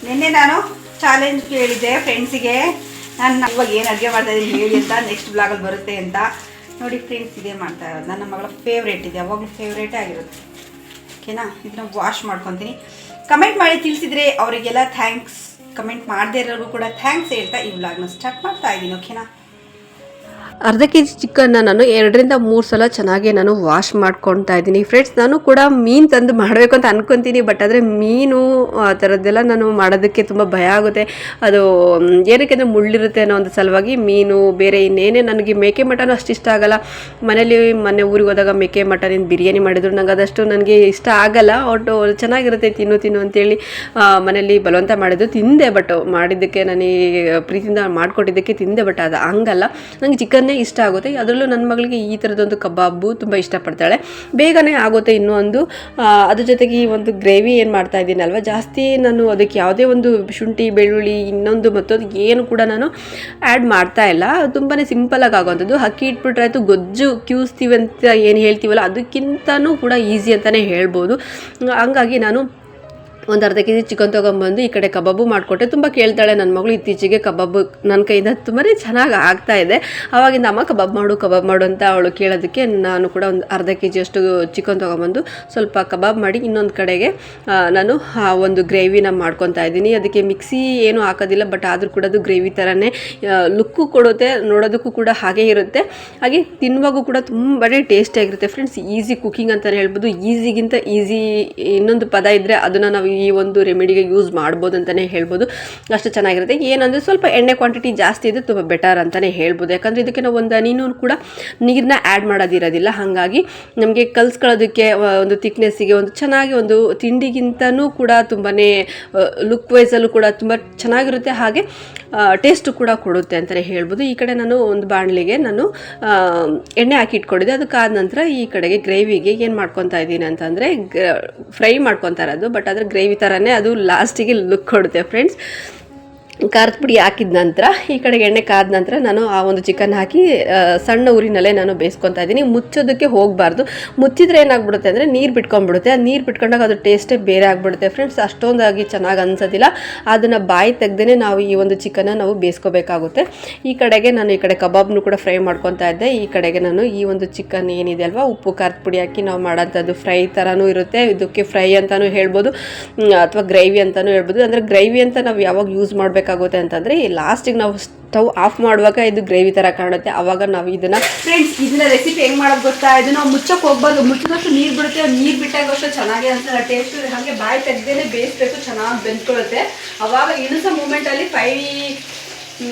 ನಿನ್ನೆ ನಾನು ಚಾಲೆಂಜ್ ಕೇಳಿದ್ದೆ ಫ್ರೆಂಡ್ಸಿಗೆ, ನಾನು ಇವಾಗ ಏನು ಅಡುಗೆ ಮಾಡ್ತಾ ಇದ್ದೀನಿ ಹೇಳಿ ಅಂತ, ನೆಕ್ಸ್ಟ್ ಬ್ಲಾಗಲ್ಲಿ ಬರುತ್ತೆ ಅಂತ. ನೋಡಿ ಫ್ರೆಂಡ್ಸ್, ಇದೇ ಮಾಡ್ತಾ ಇರೋದು. ನನ್ನ ಮಗಳ ಫೇವ್ರೇಟ್ ಇದೆ, ಯಾವಾಗಲೂ ಫೇವ್ರೇಟೇ ಆಗಿರುತ್ತೆ. ಓಕೆನಾ, ಇದನ್ನ ವಾಶ್ ಮಾಡ್ಕೊತೀನಿ. ಕಮೆಂಟ್ ಮಾಡಿ ತಿಳಿಸಿದ್ರೆ ಅವರಿಗೆಲ್ಲ ಥ್ಯಾಂಕ್ಸ್, ಕಮೆಂಟ್ ಮಾಡದೇ ಇರೋರಿಗೂ ಕೂಡ ಥ್ಯಾಂಕ್ಸ್ ಹೇಳ್ತಾ ಈ ವ್ಲಾಗ್ನ ಸ್ಟಾರ್ಟ್ ಮಾಡ್ತಾ ಇದ್ದೀನಿ. ಓಕೆನಾ, ಅರ್ಧ ಕೆ ಜಿ ಚಿಕನ್ನ ನಾನು 2 ರಿಂದ 3 ಸಲ ಚೆನ್ನಾಗಿ ನಾನು ವಾಶ್ ಮಾಡ್ಕೊತಾ ಇದ್ದೀನಿ ಫ್ರೆಂಡ್ಸ್. ನಾನು ಕೂಡ ಮೀನು ತಂದು ಮಾಡಬೇಕು ಅಂತ ಅನ್ಕೊತೀನಿ, ಬಟ್ ಆದರೆ ಮೀನು ಆ ಥರದ್ದೆಲ್ಲ ನಾನು ಮಾಡೋದಕ್ಕೆ ತುಂಬ ಭಯ ಆಗುತ್ತೆ. ಅದು ಏನಕ್ಕೆ ಅಂದರೆ ಮುಳ್ಳಿರುತ್ತೆ ಅನ್ನೋ ಒಂದು ಸಲುವಾಗಿ ಮೀನು ಬೇರೆ ಇನ್ನೇನೇ ನನಗೆ ಮೇಕೆ ಮಟನ್ ಅಷ್ಟು ಇಷ್ಟ ಆಗಲ್ಲ. ಮೊನ್ನೆ ಊರಿಗೆ ಹೋದಾಗ ಮೇಕೆ ಮಟನಿಂದ ಬಿರಿಯಾನಿ ಮಾಡಿದ್ರು, ನಂಗೆ ಅದಷ್ಟು ನನಗೆ ಇಷ್ಟ ಆಗಲ್ಲ. ಒಟ್ಟು ಚೆನ್ನಾಗಿರುತ್ತೆ ತಿನ್ನು ಅಂತೇಳಿ ಮನೇಲಿ ಬಲವಂತ ಮಾಡಿದ್ದು ತಿಂದೆ. ಬಟ್ ಮಾಡಿದ್ದಕ್ಕೆ ನನಗೆ ಪ್ರೀತಿಯಿಂದ ಮಾಡಿಕೊಟ್ಟಿದ್ದಕ್ಕೆ ತಿಂದೆ. ಬಟ್ ಅದು ಹಂಗಲ್ಲ, ನನಗೆ ಚಿಕನ್ ಇಷ್ಟ ಆಗುತ್ತೆ. ಅದರಲ್ಲೂ ನನ್ನ ಮಗಳಿಗೆ ಈ ಥರದೊಂದು ಕಬಾಬು ತುಂಬ ಇಷ್ಟಪಡ್ತಾಳೆ, ಬೇಗನೆ ಆಗುತ್ತೆ. ಇನ್ನೊಂದು ಅದ್ರ ಜೊತೆಗೆ ಈ ಒಂದು ಗ್ರೇವಿ ಏನು ಮಾಡ್ತಾ ಇದ್ದೀನಲ್ವ, ಜಾಸ್ತಿ ನಾನು ಅದಕ್ಕೆ ಯಾವುದೇ ಒಂದು ಶುಂಠಿ ಬೆಳ್ಳುಳ್ಳಿ ಮತ್ತೊಂದು ಏನು ಕೂಡ ನಾನು ಆ್ಯಡ್ ಮಾಡ್ತಾ ಇಲ್ಲ. ತುಂಬಾ ಸಿಂಪಲಾಗಿ ಆಗೋವಂಥದ್ದು. ಅಕ್ಕಿ ಇಟ್ಬಿಟ್ರೆ ಆಯಿತು, ಗೊಜ್ಜು ಕ್ಯೂಸ್ತೀವಿ ಅಂತ ಏನು ಹೇಳ್ತೀವಲ್ಲ ಅದಕ್ಕಿಂತನೂ ಕೂಡ ಈಸಿ ಅಂತಲೇ ಹೇಳ್ಬೋದು. ಹಂಗಾಗಿ ನಾನು ಒಂದು ಅರ್ಧ ಕೆ ಜಿ ಚಿಕನ್ ತೊಗೊಂಬಂದು ಈ ಕಡೆ ಕಬಾಬು ಮಾಡಿಕೊಟ್ಟೆ. ತುಂಬ ಕೇಳ್ತಾಳೆ ನನ್ನ ಮಗಳು, ಇತ್ತೀಚೆಗೆ ಕಬಾಬು ನನ್ನ ಕೈಯಿಂದ ತುಂಬಾ ಚೆನ್ನಾಗಿ ಆಗ್ತಾ ಇದೆ. ಆವಾಗಿಂದ ಅಮ್ಮ ಕಬಾಬ್ ಮಾಡು ಅಂತ ಅವಳು ಕೇಳೋದಕ್ಕೆ ನಾನು ಕೂಡ ಒಂದು ಅರ್ಧ ಕೆ ಜಿಯಷ್ಟು ಚಿಕನ್ ತೊಗೊಂಬಂದು ಸ್ವಲ್ಪ ಕಬಾಬ್ ಮಾಡಿ ಇನ್ನೊಂದು ಕಡೆಗೆ ನಾನು ಒಂದು ಗ್ರೇವಿನ ಮಾಡ್ಕೊತಾ ಇದ್ದೀನಿ. ಅದಕ್ಕೆ ಮಿಕ್ಸಿ ಏನೂ ಹಾಕೋದಿಲ್ಲ, ಬಟ್ ಆದರೂ ಕೂಡ ಅದು ಗ್ರೇವಿ ಥರನೇ ಲುಕ್ಕು ಕೊಡುತ್ತೆ, ನೋಡೋದಕ್ಕೂ ಕೂಡ ಹಾಗೇ ಇರುತ್ತೆ. ಹಾಗೆ ತಿನ್ನುವಾಗೂ ಕೂಡ ತುಂಬಾ ಟೇಸ್ಟಿಯಾಗಿರುತ್ತೆ ಫ್ರೆಂಡ್ಸ್. ಈಸಿ ಕುಕಿಂಗ್ ಅಂತಲೇ ಹೇಳ್ಬೋದು. ಈಸಿಗಿಂತ ಈಸಿ ಇನ್ನೊಂದು ಪದ ಇದ್ದರೆ ಅದನ್ನು ನಾವು ಈ ಒಂದು ರೆಮಿಡಿಗೆ ಯೂಸ್ ಮಾಡ್ಬೋದು ಅಂತಲೇ ಹೇಳ್ಬೋದು. ಅಷ್ಟು ಚೆನ್ನಾಗಿರುತ್ತೆ. ಏನಂದರೆ ಸ್ವಲ್ಪ ಎಣ್ಣೆ ಕ್ವಾಂಟಿಟಿ ಜಾಸ್ತಿ ಇದೆ, ತುಂಬ ಬೆಟರ್ ಅಂತಲೇ ಹೇಳ್ಬೋದು. ಯಾಕಂದರೆ ಇದಕ್ಕೆ ನಾವು ಒಂದು ಹನಿನೂ ಕೂಡ ನೀರನ್ನ ಆ್ಯಡ್ ಮಾಡೋದಿರೋದಿಲ್ಲ. ಹಾಗಾಗಿ ನಮಗೆ ಕಲಿಸ್ಕೊಳ್ಳೋದಕ್ಕೆ ಒಂದು ಥಿಕ್ನೆಸ್ಸಿಗೆ ಒಂದು ಚೆನ್ನಾಗಿ ಒಂದು ತಿಂಡಿಗಿಂತನೂ ಕೂಡ ತುಂಬಾ ಲುಕ್ ವೈಸಲ್ಲೂ ಕೂಡ ತುಂಬ ಚೆನ್ನಾಗಿರುತ್ತೆ, ಹಾಗೆ ಟೇಸ್ಟು ಕೂಡ ಕೊಡುತ್ತೆ ಅಂತಲೇ ಹೇಳ್ಬೋದು. ಈ ಕಡೆ ನಾನು ಒಂದು ಬಾಣಲಿಗೆ ನಾನು ಎಣ್ಣೆ ಹಾಕಿ ಇಟ್ಕೊಂಡಿದ್ದೆ. ಅದಕ್ಕಾದ ನಂತರ ಈ ಕಡೆಗೆ ಗ್ರೇವಿಗೆ ಏನು ಮಾಡ್ಕೊತಾ ಇದ್ದೀನಿ ಅಂತಂದರೆ ಫ್ರೈ ಮಾಡ್ಕೊತಾ ಇರೋದು, ಬಟ್ ಆದರೆ ಗ್ರೇವಿ ಥರನೇ ಅದು ಲಾಸ್ಟಿಗೆ ಲುಕ್ ಕೊಡುತ್ತೆ ಫ್ರೆಂಡ್ಸ್. ಖಾರದ ಪುಡಿ ಹಾಕಿದ ನಂತರ ಈ ಕಡೆಗೆ ಎಣ್ಣೆ ಕಾದ ನಂತರ ನಾನು ಆ ಒಂದು ಚಿಕನ್ ಹಾಕಿ ಸಣ್ಣ ಊರಿನಲ್ಲೇ ನಾನು ಬೇಯಿಸ್ಕೊತಾ ಇದ್ದೀನಿ. ಮುಚ್ಚೋದಕ್ಕೆ ಹೋಗಬಾರ್ದು, ಮುಚ್ಚಿದ್ರೆ ಏನಾಗ್ಬಿಡುತ್ತೆ ಅಂದರೆ ನೀರು ಬಿಟ್ಕೊಂಡ್ಬಿಡುತ್ತೆ. ಅದು ನೀರು ಬಿಟ್ಕೊಂಡಾಗ ಅದು ಟೇಸ್ಟೇ ಬೇರೆ ಆಗಿಬಿಡುತ್ತೆ ಫ್ರೆಂಡ್ಸ್, ಅಷ್ಟೊಂದಾಗಿ ಚೆನ್ನಾಗಿ ಅನ್ಸೋದಿಲ್ಲ. ಅದನ್ನು ಬಾಯಿ ತೆಗ್ದೇ ನಾವು ಈ ಒಂದು ಚಿಕನ್ನ ನಾವು ಬೇಯಿಸ್ಕೋಬೇಕಾಗುತ್ತೆ. ಈ ಕಡೆಗೆ ನಾನು ಈ ಕಡೆ ಕಬಾಬ್ನು ಕೂಡ ಫ್ರೈ ಮಾಡ್ಕೊತಾ ಇದ್ದೆ. ಈ ಕಡೆಗೆ ನಾನು ಈ ಒಂದು ಚಿಕನ್ ಏನಿದೆ ಅಲ್ವಾ, ಉಪ್ಪು ಖಾರದ ಪುಡಿ ಹಾಕಿ ನಾವು ಮಾಡೋಂಥದ್ದು ಫ್ರೈ ಥರನೂ ಇರುತ್ತೆ, ಇದಕ್ಕೆ ಫ್ರೈ ಅಂತಲೂ ಹೇಳ್ಬೋದು ಅಥವಾ ಗ್ರೇವಿ ಅಂತಲೂ ಹೇಳ್ಬೋದು. ಅಂದರೆ ಗ್ರೇವಿ ಅಂತ ನಾವು ಯಾವಾಗ ಯೂಸ್ ಮಾಡಬೇಕಾಗುತ್ತೆ ಅಂತಂದರೆ ಲಾಸ್ಟಿಗೆ ನಾವು ಸ್ಟವ್ ಆಫ್ ಮಾಡುವಾಗ ಇದು ಗ್ರೇವಿ ಥರ ಕಾಣುತ್ತೆ, ಆವಾಗ ನಾವು ಇದನ್ನು ಫ್ರೆಂಡ್ಸ್ ಇದನ್ನ ರೆಸಿಪಿ ಹೆಂಗೆ ಮಾಡೋದು ಗೊತ್ತಾ, ಇದು ನಾವು ಮುಚ್ಚಕ್ಕೆ ಹೋಗ್ಬಾರ್ದು. ಮುಚ್ಚಿದಷ್ಟು ನೀರು ಬಿಡುತ್ತೆ, ನೀರು ಬಿಟ್ಟಾಗಷ್ಟು ಚೆನ್ನಾಗಿ ಅನ್ಸಲ್ಲ ಟೇಸ್ಟ್. ಹಾಗೆ ಬಾಯಿ ತೆಗ್ದೇನೆ ಬೇಯಿಸ್ಬೇಕು, ಚೆನ್ನಾಗಿ ಬೆಂದ್ಕೊಳ್ಳುತ್ತೆ. ಅವಾಗ ಇಳಿಸೋ ಮೂಮೆಂಟಲ್ಲಿ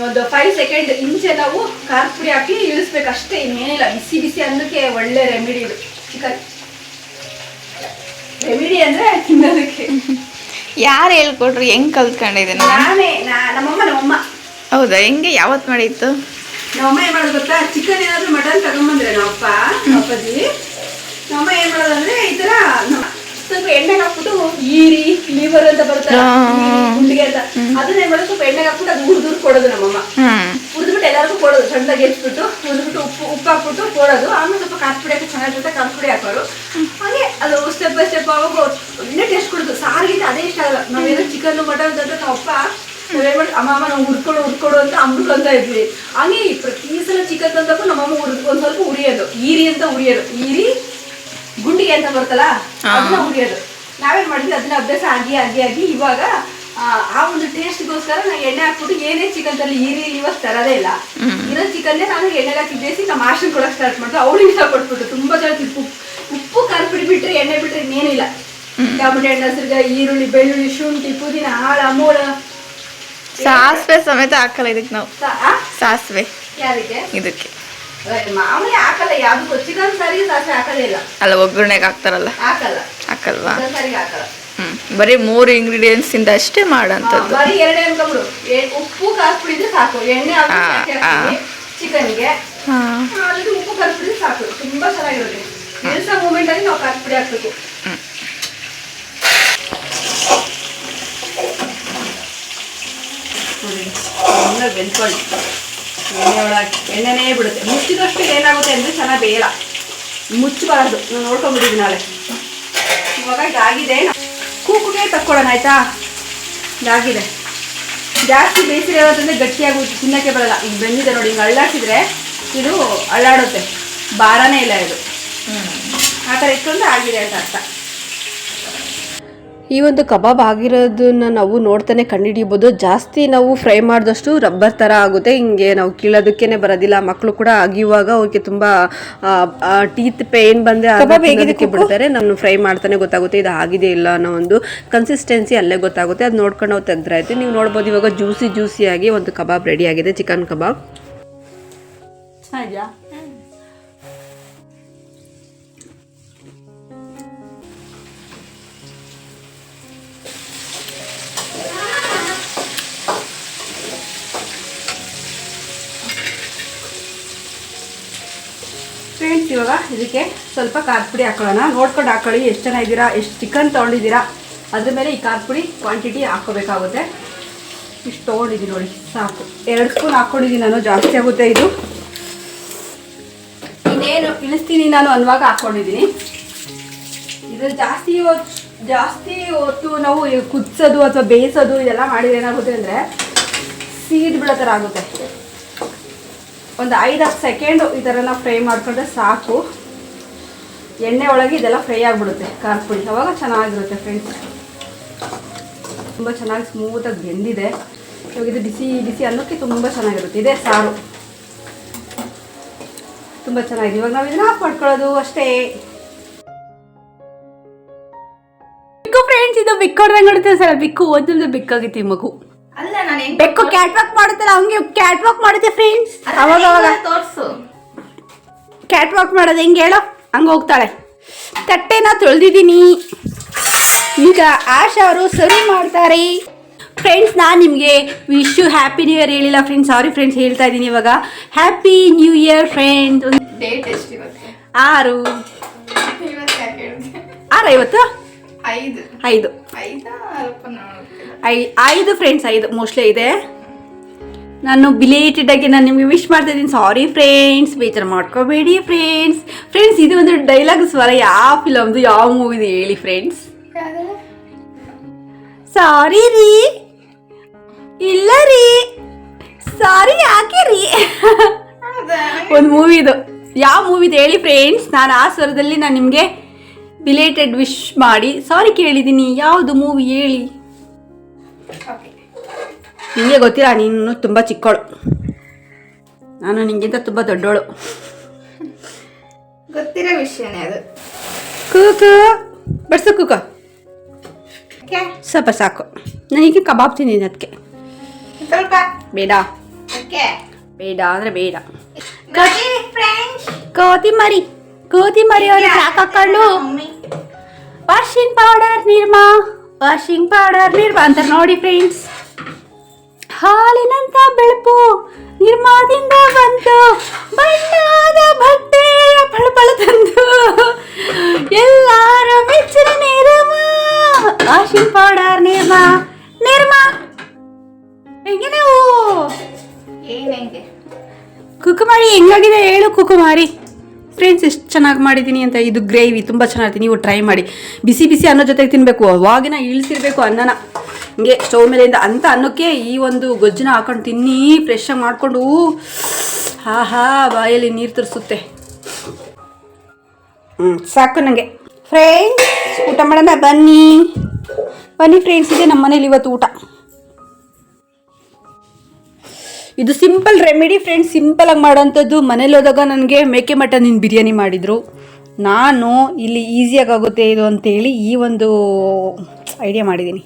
ಒಂದು 5 ಸೆಕೆಂಡ್ ಇಂಚೆ ನಾವು ಖಾರದ ಪುಡಿ ಹಾಕಿ ಇಳಿಸ್ಬೇಕು ಅಷ್ಟೇ, ಇನ್ನೇನಿಲ್ಲ. ಬಿಸಿ ಬಿಸಿ ಅನ್ನಕ್ಕೆ ಒಳ್ಳೆ ರೆಮಿಡಿ ಇದು ಚಿಕನ್ ರೆಮಿಡಿ ಅಂದರೆ ತಿನ್ನೋದಕ್ಕೆ. ಯಾರು ಹೇಳ್ಕೊಟ್ರು, ಹೆಂಗ್ ಕಲ್ತ್ಕೊಂಡಿದ್ದೀನಿ? ನಮ್ಮಮ್ಮ. ಹೌದಾ? ಹೆಂಗೆ ಯಾವತ್ತು ಮಾಡಿತ್ತು? ನಮ್ಮಮ್ಮ ಏನ್ ಮಾಡೋದು ಗೊತ್ತಾ, ಚಿಕನ್ ಏನಾದ್ರು ಮಟನ್ ತಗೊಂಬಂದ್ರೆ ಅಪ್ಪಾಜಿ, ನಮ್ಮಮ್ಮ ಏನ್ ಮಾಡೋದಂದ್ರೆ ಈ ತರ ಸ್ವಲ್ಪ ಎಣ್ಣೆಗೆ ಹಾಕ್ಬಿಟ್ಟು ಈರಿ ಲಿವರ್ ಅಂತ ಬರುತ್ತಲ್ಲ, ಗುಂಡಿಗೆ ಅಂತ, ಅದನ್ನ ಏನ್ ಮಾಡೋದು ಸ್ವಲ್ಪ ಎಣ್ಣೆಗೆ ಹಾಕ್ಬಿಟ್ಟು ಅದು ಹುರಿದು ಕೊಡೋದು ನಮ್ಮಮ್ಮ. ಹುರಿದ್ಬಿಟ್ಟು ಎಲ್ಲರಿಗೂ ಕೊಡೋದು, ಸಣ್ಣದಾಗಿ ಎತ್ಬಿಟ್ಟು ಹುರಿದ್ಬಿಟ್ಟು ಉಪ್ಪು ಹಾಕ್ಬಿಟ್ಟು ಕೊಡೋದು. ಆಮೇಲೆ ಸ್ವಲ್ಪ ಖಾರದ ಪುಡಿ ಹಾಕಿ ಚೆನ್ನಾಗಿರುತ್ತೆ, ಖಾರದ ಪುಡಿ ಹಾಕೋರು. ಹಾಗೆ ಅದು ಸ್ಟೆಪ್ ಬೈ ಸ್ಟೆಪ್ ಆವಾಗ ಒಳ್ಳೆ ಟೇಸ್ಟ್ ಕೊಡೋದು. ಸಾರಿಗೆ ಅದೇ ಇಷ್ಟ ಆಗಲ್ಲ. ನಾವೇನೋ ಚಿಕನ್ ಮಟನ್ ಅಂತಂದ್ರೆ ನಾವು ಅಪ್ಪ ಅಮ್ಮ ನಾವು ಹುರ್ಕೊಡು ಅಂತ ಅಂಬ್ಕೊಂತ ಇದ್ವಿ. ಹಾಗೆ ಪ್ರತಿ ಸಲ ಚಿಕನ್ ತಂದಕ್ಕೂ ನಮ್ಮಮ್ಮ ಒಂದ್ ಸ್ವಲ್ಪ ಉರಿಯೋದು, ಈರಿ ಅಂತ ಉರಿಯೋದು, ಈರಿ ಗುಂಡಿಗೆ ಅಂತ ಬರ್ತಲ್ಲ ಅದನ್ನ ಉರಿಯೋದು. ನಾವೇನ್ ಮಾಡಿದ್ವಿ ಅದನ್ನ ಅಭ್ಯಾಸ ಆಗಿ ಆಗಿ ಆಗಿ ಇವಾಗ ಆ ಒಂದು ಟೇಸ್ಟ್ಗೋಸ್ಕರ ನಾನು ಎಣ್ಣೆ ಹಾಕ್ಬಿಟ್ಟು ಏನೇ ಚಿಕನ್ ತಲ್ಲಿ ಈರಿ ಇವಾಗ ತರದೇ ಇಲ್ಲ. ಇರೋ ಚಿಕನ್ನೇ ನಾನು ಎಣ್ಣೆಗೆ ಹಾಕಿ ಬೇಯಿಸಿ ನಮ್ಮ ಮಾಸ್ಟರ್ ಕೊಡೋಕೆ ಸ್ಟಾರ್ಟ್ ಮಾಡಿದ್ರು. ಅವಳಿಗೆ ಇಷ್ಟ ಕೊಟ್ಬಿಟ್ಟು ತುಂಬಾ ಚೆನ್ನಾಗಿ ಉಪ್ಪು ಖಾರ ಪುಡಿ ಬಿಟ್ರೆ ಎಣ್ಣೆ ಬಿಟ್ರೆ ಇನ್ನೇನಿಲ್ಲ. ಟೊಮೆಟೊ ಹಣ್ಣು, ಹಸಿರುಗಾಯಿ, ಈರುಳ್ಳಿ, ಬೆಳ್ಳುಳ್ಳಿ, ಶುಂಠಿ, ಪುದೀನ, ಆಳ, ಮೂಳ, ಸಾಸಿವೆ ಸಮೇತ ಹಾಕಲ್ಲ ಇದಕ್ಕೆ ನಾವು. ಸಾಸಿವೆ ಯಾರಿಗೆ ಇದಕ್ಕೆ ಮಾಮೂಲಿ ಹಾಕಲ್ಲ, ಯಾವ್ದು ಚಿಕನ್ ಸಾರಿಗೆ ಸಾಸಿವೆ ಹಾಕದೇ ಇಲ್ಲ. ಅಲ್ಲ, ಒಗ್ಗರಣೆಗೆ ಹಾಕ್ತಾರಲ್ಲ, ಹಾಕಲ್ವಾ? ಸಾರಿಗೆ ಹಾಕಲ್ಲ. ಬರೀ 3 ಇಂಗ್ರೀಡಿಯೆಂಟ್ಸ್ ಇಂದ ಅಷ್ಟೇ ಮಾಡೋಂಥದ್ದು. ಬರೀ 2 ಅನ್ಕೊಂಡ್ಬಿಡು, ಉಪ್ಪು ಖಾರ ಪುಡಿ ಇದ್ರೆ ಸಾಕು. ಎಣ್ಣೆ ಹಾಕಿ ಚಿಕನ್ಗೆ ಉಪ್ಪು ಖಾರ ಪುಡಿ ಸಾಕು, ತುಂಬಾ ಚೆನ್ನಾಗಿರುತ್ತೆ. ಇಳಿಸೋ ಮೂಮೆಂಟ್ ಅಲ್ಲಿ ನಾವು ಖಾರ ಪುಡಿ ಹಾಕ್ಬೇಕು. ಬೆಂದ್ಕೊಳ್ಳಿ, ಎಣ್ಣೆ ಒಳಗೆ ಎಣ್ಣೆನೇ ಬಿಡುತ್ತೆ. ಮುಚ್ಚಿದಷ್ಟು ಏನಾಗುತ್ತೆ ಅಂದರೆ ಚೆನ್ನಾಗಿ ಬೇಯಲ್ಲ, ಮುಚ್ಚಬಾರ್ದು. ನಾನು ನೋಡ್ಕೊಂಡ್ಬಿಟ್ಟಿದ್ದೀನಿ ನಾಳೆ. ಇವಾಗ ಇದಾಗಿದೆ, ಕೂಗುಗೆ ತಕ್ಕೊಳ್ಳೋಣ ಆಯ್ತಾ. ಇದಾಗಿದೆ, ಜಾಸ್ತಿ ಬೇಯಿಸಿರೋದ್ರಿಂದ ಗಟ್ಟಿಯಾಗುತ್ತೆ, ತಿನ್ನೋಕ್ಕೆ ಬರಲ್ಲ. ಈಗ ಬೆಂದಿದೆ ನೋಡಿ, ಹಿಂಗೆ ಅಳ್ಳಾಡ್ಸಿದ್ರೆ ಇದು ಅಳ್ಳಾಡುತ್ತೆ, ಭಾರನೇ ಇಲ್ಲ ಇದು. ಆ ಥರ ಇಟ್ಕೊಂಡ್ರೆ ಆಗಿದೆ ಅಂತ ಅರ್ಥ. ಈ ಒಂದು ಕಬಾಬ್ ಆಗಿರೋದನ್ನ ನಾವು ನೋಡ್ತಾನೆ ಕಂಡುಹಿಡಿಯಬಹುದು. ಜಾಸ್ತಿ ನಾವು ಫ್ರೈ ಮಾಡಿದಷ್ಟು ರಬ್ಬರ್ ಥರ ಆಗುತ್ತೆ, ಹಿಂಗೆ ನಾವು ಕೀಳೋದಕ್ಕೇ ಬರೋದಿಲ್ಲ. ಮಕ್ಕಳು ಕೂಡ ಅಗಿಯುವಾಗ ಅವ್ರಿಗೆ ತುಂಬ ಟೀತ್ ಪೇನ್ ಬಂದೆ ಹೇಗೆ ಬಿಡ್ತಾರೆ. ನಾನು ಫ್ರೈ ಮಾಡ್ತಾನೆ ಗೊತ್ತಾಗುತ್ತೆ ಇದು ಆಗಿದೆ ಇಲ್ಲ ಅನ್ನೋ ಒಂದು ಕನ್ಸಿಸ್ಟೆನ್ಸಿ ಅಲ್ಲೇ ಗೊತ್ತಾಗುತ್ತೆ. ಅದು ನೋಡ್ಕೊಂಡು ನಾವು ತೆಗೆದ್ರಾಯ್ತು. ನೀವು ನೋಡ್ಬೋದು ಇವಾಗ ಜ್ಯೂಸಿಯಾಗಿ ಒಂದು ಕಬಾಬ್ ರೆಡಿ ಆಗಿದೆ, ಚಿಕನ್ ಕಬಾಬ್. ಫ್ರೆಂಡ್ಸ್ ಇವಾಗ ಇದಕ್ಕೆ ಸ್ವಲ್ಪ ಖಾರದ ಪುಡಿ ಹಾಕೊಳ್ಳೋಣ. ನೋಡ್ಕೊಂಡು ಹಾಕೊಳ್ಳಿ, ಎಷ್ಟು ಜನ ಇದ್ದೀರಾ, ಎಷ್ಟು ಚಿಕನ್ ತೊಗೊಂಡಿದ್ದೀರಾ ಅದ್ರ ಮೇಲೆ ಈ ಖಾರದ ಪುಡಿ ಕ್ವಾಂಟಿಟಿ ಹಾಕ್ಕೋಬೇಕಾಗುತ್ತೆ. ಇಷ್ಟು ತೊಗೊಂಡಿದ್ದೀನಿ ನೋಡಿ, ಸಾಕು. 2 ಸ್ಪೂನ್ ಹಾಕ್ಕೊಂಡಿದ್ದೀನಿ ನಾನು, ಜಾಸ್ತಿ ಆಗುತ್ತೆ ಇದು. ಇನ್ನೇನು ಇಳಿಸ್ತೀನಿ ನಾನು ಅನ್ನುವಾಗ ಹಾಕ್ಕೊಂಡಿದ್ದೀನಿ. ಇದು ಜಾಸ್ತಿ ಹೊತ್ತು ನಾವು ಕುದಿಸೋದು ಅಥವಾ ಬೇಯಿಸೋದು ಇದೆಲ್ಲ ಮಾಡಿದ್ರೆ ಏನಾಗುತ್ತೆ ಅಂದರೆ ಸೀದ್ ಬಿಡೋ ಥರ ಆಗುತ್ತೆ. ಒಂದು 5-10 ಸೆಕೆಂಡು ಈ ಥರ ನಾವು ಫ್ರೈ ಮಾಡಿಕೊಂಡ್ರೆ ಸಾಕು. ಎಣ್ಣೆ ಒಳಗೆ ಇದೆಲ್ಲ ಫ್ರೈ ಆಗಿಬಿಡುತ್ತೆ ಖಾರದ ಪುಡಿ, ಅವಾಗ ಚೆನ್ನಾಗಿರುತ್ತೆ ಫ್ರೆಂಡ್ಸ್. ತುಂಬ ಚೆನ್ನಾಗಿ ಸ್ಮೂತಾಗಿ ಬೆಂದಿದೆ. ಇವಾಗ ಇದು ಬಿಸಿ ಅನ್ನೋಕ್ಕೆ ತುಂಬ ಚೆನ್ನಾಗಿರುತ್ತೆ. ಇದೇ ಸಾರು ತುಂಬ ಚೆನ್ನಾಗಿದೆ. ಇವಾಗ ನಾವು ಇದನ್ನ ಆಫ್ ಮಾಡ್ಕೊಳ್ಳೋದು ಅಷ್ಟೇ. ಫ್ರೆಂಡ್ಸ್ ಫ್ರೆಂಡ್ಸ್ ಇದು ಬೆಕ್ಕು ಹೊಡೆದಂಗೆ ಹೊಡಿತಾರೆ ಸರ್, ಬೆಕ್ಕು ಓದಿದ್ರೆ ಬೆಕ್ಕಾಗಿತ್ತು ಈ ಮಗು. ಅಲ್ಲ ನಾನು ಬೆಕ್ಕು ಕ್ಯಾಟ್ ವಾಕ್ ಮಾಡುತ್ತಲ್ಲ ಹಂಗೆ ಕ್ಯಾಟ್ ವಾಕ್ ಮಾಡುತ್ತೆ ಫ್ರೆಂಡ್ಸ್. ಅವಾಗ ಅವಾಗ ತೋರ್ಸು. ಕ್ಯಾಟ್ ವಾಕ್ ಮಾಡೋದು ಹೆಂಗೆ ಹೇಳೋ, ಹಂಗೆ ಹೋಗ್ತಾಳೆ. ತಟ್ಟೆನ ತೊಳೆದಿದ್ದೀನಿ, ಈಗ ಆಶಾ ಅವರು ಸರ್ವ್ ಮಾಡ್ತಾರೆ. ಫ್ರೆಂಡ್ಸ್ ನಾನು ನಿಮಗೆ wish you happy new year ಹೇಳಿಲ್ಲ ಫ್ರೆಂಡ್ಸ್, ಸಾರಿ ಫ್ರೆಂಡ್ಸ್ ಹೇಳ್ತಾ ಇದ್ದೀನಿ ಇವಾಗ. Happy new year friends. Date ಎಷ್ಟು ಇವತ್ತು? 6 ಇವತ್ತು ಯಾಕೆ ಹೇಳಿದೆ? 6 ಇವತ್ತು 5 5 5 ಫ್ರೆಂಡ್ಸ್, 5 ಮೋಸ್ಟ್ಲಿ ಇದೆ. ನಾನು ಬಿಲೇಟೆಡ್ ಆಗಿ ನಾನು ನಿಮಗೆ ವಿಶ್ ಮಾಡ್ತಾ ಇದ್ದೀನಿ. ಸಾರಿ ಫ್ರೆಂಡ್ಸ್, ಬೇಜಾರು ಮಾಡ್ಕೋಬೇಡಿ ಫ್ರೆಂಡ್ಸ್. ಫ್ರೆಂಡ್ಸ್ ಇದು ಒಂದು ಡೈಲಾಗ್ ಸ್ವರ ಯಾವ ಫಿಲಮ್ದು ಯಾವ ಮೂವಿದು ಹೇಳಿ ಫ್ರೆಂಡ್ಸ್? ಸಾರಿ ರೀ, ಇಲ್ಲ ರೀ, ಸಾರಿ ಯಾಕೆ ರೀ ಒಂದು ಮೂವಿದು ಯಾವ ಮೂವಿದು ಹೇಳಿ ಫ್ರೆಂಡ್ಸ್? ನಾನು ಆ ಸ್ವರದಲ್ಲಿ ನಾನು ನಿಮಗೆ ಬಿಲೇಟೆಡ್ ವಿಶ್ ಮಾಡಿ ಸಾರಿ ಕೇಳಿದ್ದೀನಿ. ಯಾವುದು ಮೂವಿ ಹೇಳಿ? ನಿಮಗೆ ಗೊತ್ತಿಲ್ಲ, ನೀನು ತುಂಬ ಚಿಕ್ಕವಳು, ನಾನು ನಿಂಗಿಂತ ತುಂಬ ದೊಡ್ಡವಳು. ಗೊತ್ತಿರೋ ವಿಷಯನೇ ಅದು. ಕೂಕು ಬಡ್ಸು ಕೂಕ ಸ್ವಲ್ಪ ಸಾಕು, ನನಗೆ ಕಬಾಬ್ ತಿಂದಿದ್ದೀನಿ ಅದಕ್ಕೆ. ಸ್ವಲ್ಪ ಬೇಡ ಬೇಡ ಅಂದರೆ ಬೇಡ. ಕೋತಿ ಮರಿ ಅವ್ರಿಗೆ ಯಾಕೆ ಹಾಕೊಂಡು ವಾಷಿಂಗ್ ಪೌಡರ್ ನಿರ್ಮಾ ಅಂತಾರೆ ನೋಡಿ ಫ್ರೆಂಡ್ಸ್. ಹಾಲಿನಂತ ಬೆಳಪು ನಿರ್ಮಾದಿಂದ ಬಂತು, ಬಣ್ಣದ ಬಟ್ಟೆಯ ಫಳಫಳ ತಂದು ಎಲ್ಲಾರ ಮೆಚ್ಚಿನ ನಿರ್ಮಾ. ವಾಷಿಂಗ್ ಪೌಡರ್ ನಿರ್ಮಾ ಹೆಂಗೆ ನಾವು ಏನೆಂಗೆ ಕುಕುಮಾರಿ ಹೆಂಗಾಗಿದೆ ಹೇಳು ಕುಕುಮಾರಿ. ಫ್ರೆಂಡ್ಸ್ ಎಷ್ಟು ಚೆನ್ನಾಗಿ ಮಾಡಿದ್ದೀನಿ ಅಂತ. ಇದು ಗ್ರೇವಿ ತುಂಬ ಚೆನ್ನಾಗಿ, ನೀವು ಟ್ರೈ ಮಾಡಿ. ಬಿಸಿ ಬಿಸಿ ಅನ್ನೋ ಜೊತೆಗೆ ತಿನ್ನಬೇಕು, ಅವಾಗಿನ ಇಳಿಸಿರ್ಬೇಕು ಅನ್ನನ ಹಿಂಗೆ ಸ್ಟವ್ ಮೇಲಿಂದ ಅಂತ ಅನ್ನೋಕ್ಕೆ ಈ ಒಂದು ಗೊಜ್ಜನ್ನ ಹಾಕೊಂಡು ತಿನ್ನಿ, ಫ್ರೆಶ್ಶಾಗಿ ಮಾಡಿಕೊಂಡು ಹಾ ಬಾಯಲ್ಲಿ ನೀರು ತರಿಸುತ್ತೆ. ಸಾಕು ನನಗೆ. ಫ್ರೆಂಡ್ಸ್ ಊಟ ಮಾಡೋಣ ಬನ್ನಿ ಫ್ರೆಂಡ್ಸ್. ಇದೆ ನಮ್ಮ ಮನೇಲಿ ಇವತ್ತು ಊಟ. ಇದು ಸಿಂಪಲ್ ರೆಮಿಡಿ ಫ್ರೆಂಡ್ಸ್, ಸಿಂಪಲಾಗಿ ಮಾಡೋಂಥದ್ದು. ಮನೇಲಿ ಹೋದಾಗ ನನಗೆ ಮೇಕೆ ಮಟನಿನ ಬಿರಿಯಾನಿ ಮಾಡಿದರು. ನಾನು ಇಲ್ಲಿ ಈಸಿಯಾಗಿ ಆಗುತ್ತೆ ಇದು ಅಂತೇಳಿ ಈ ಒಂದು ಐಡಿಯಾ ಮಾಡಿದ್ದೀನಿ.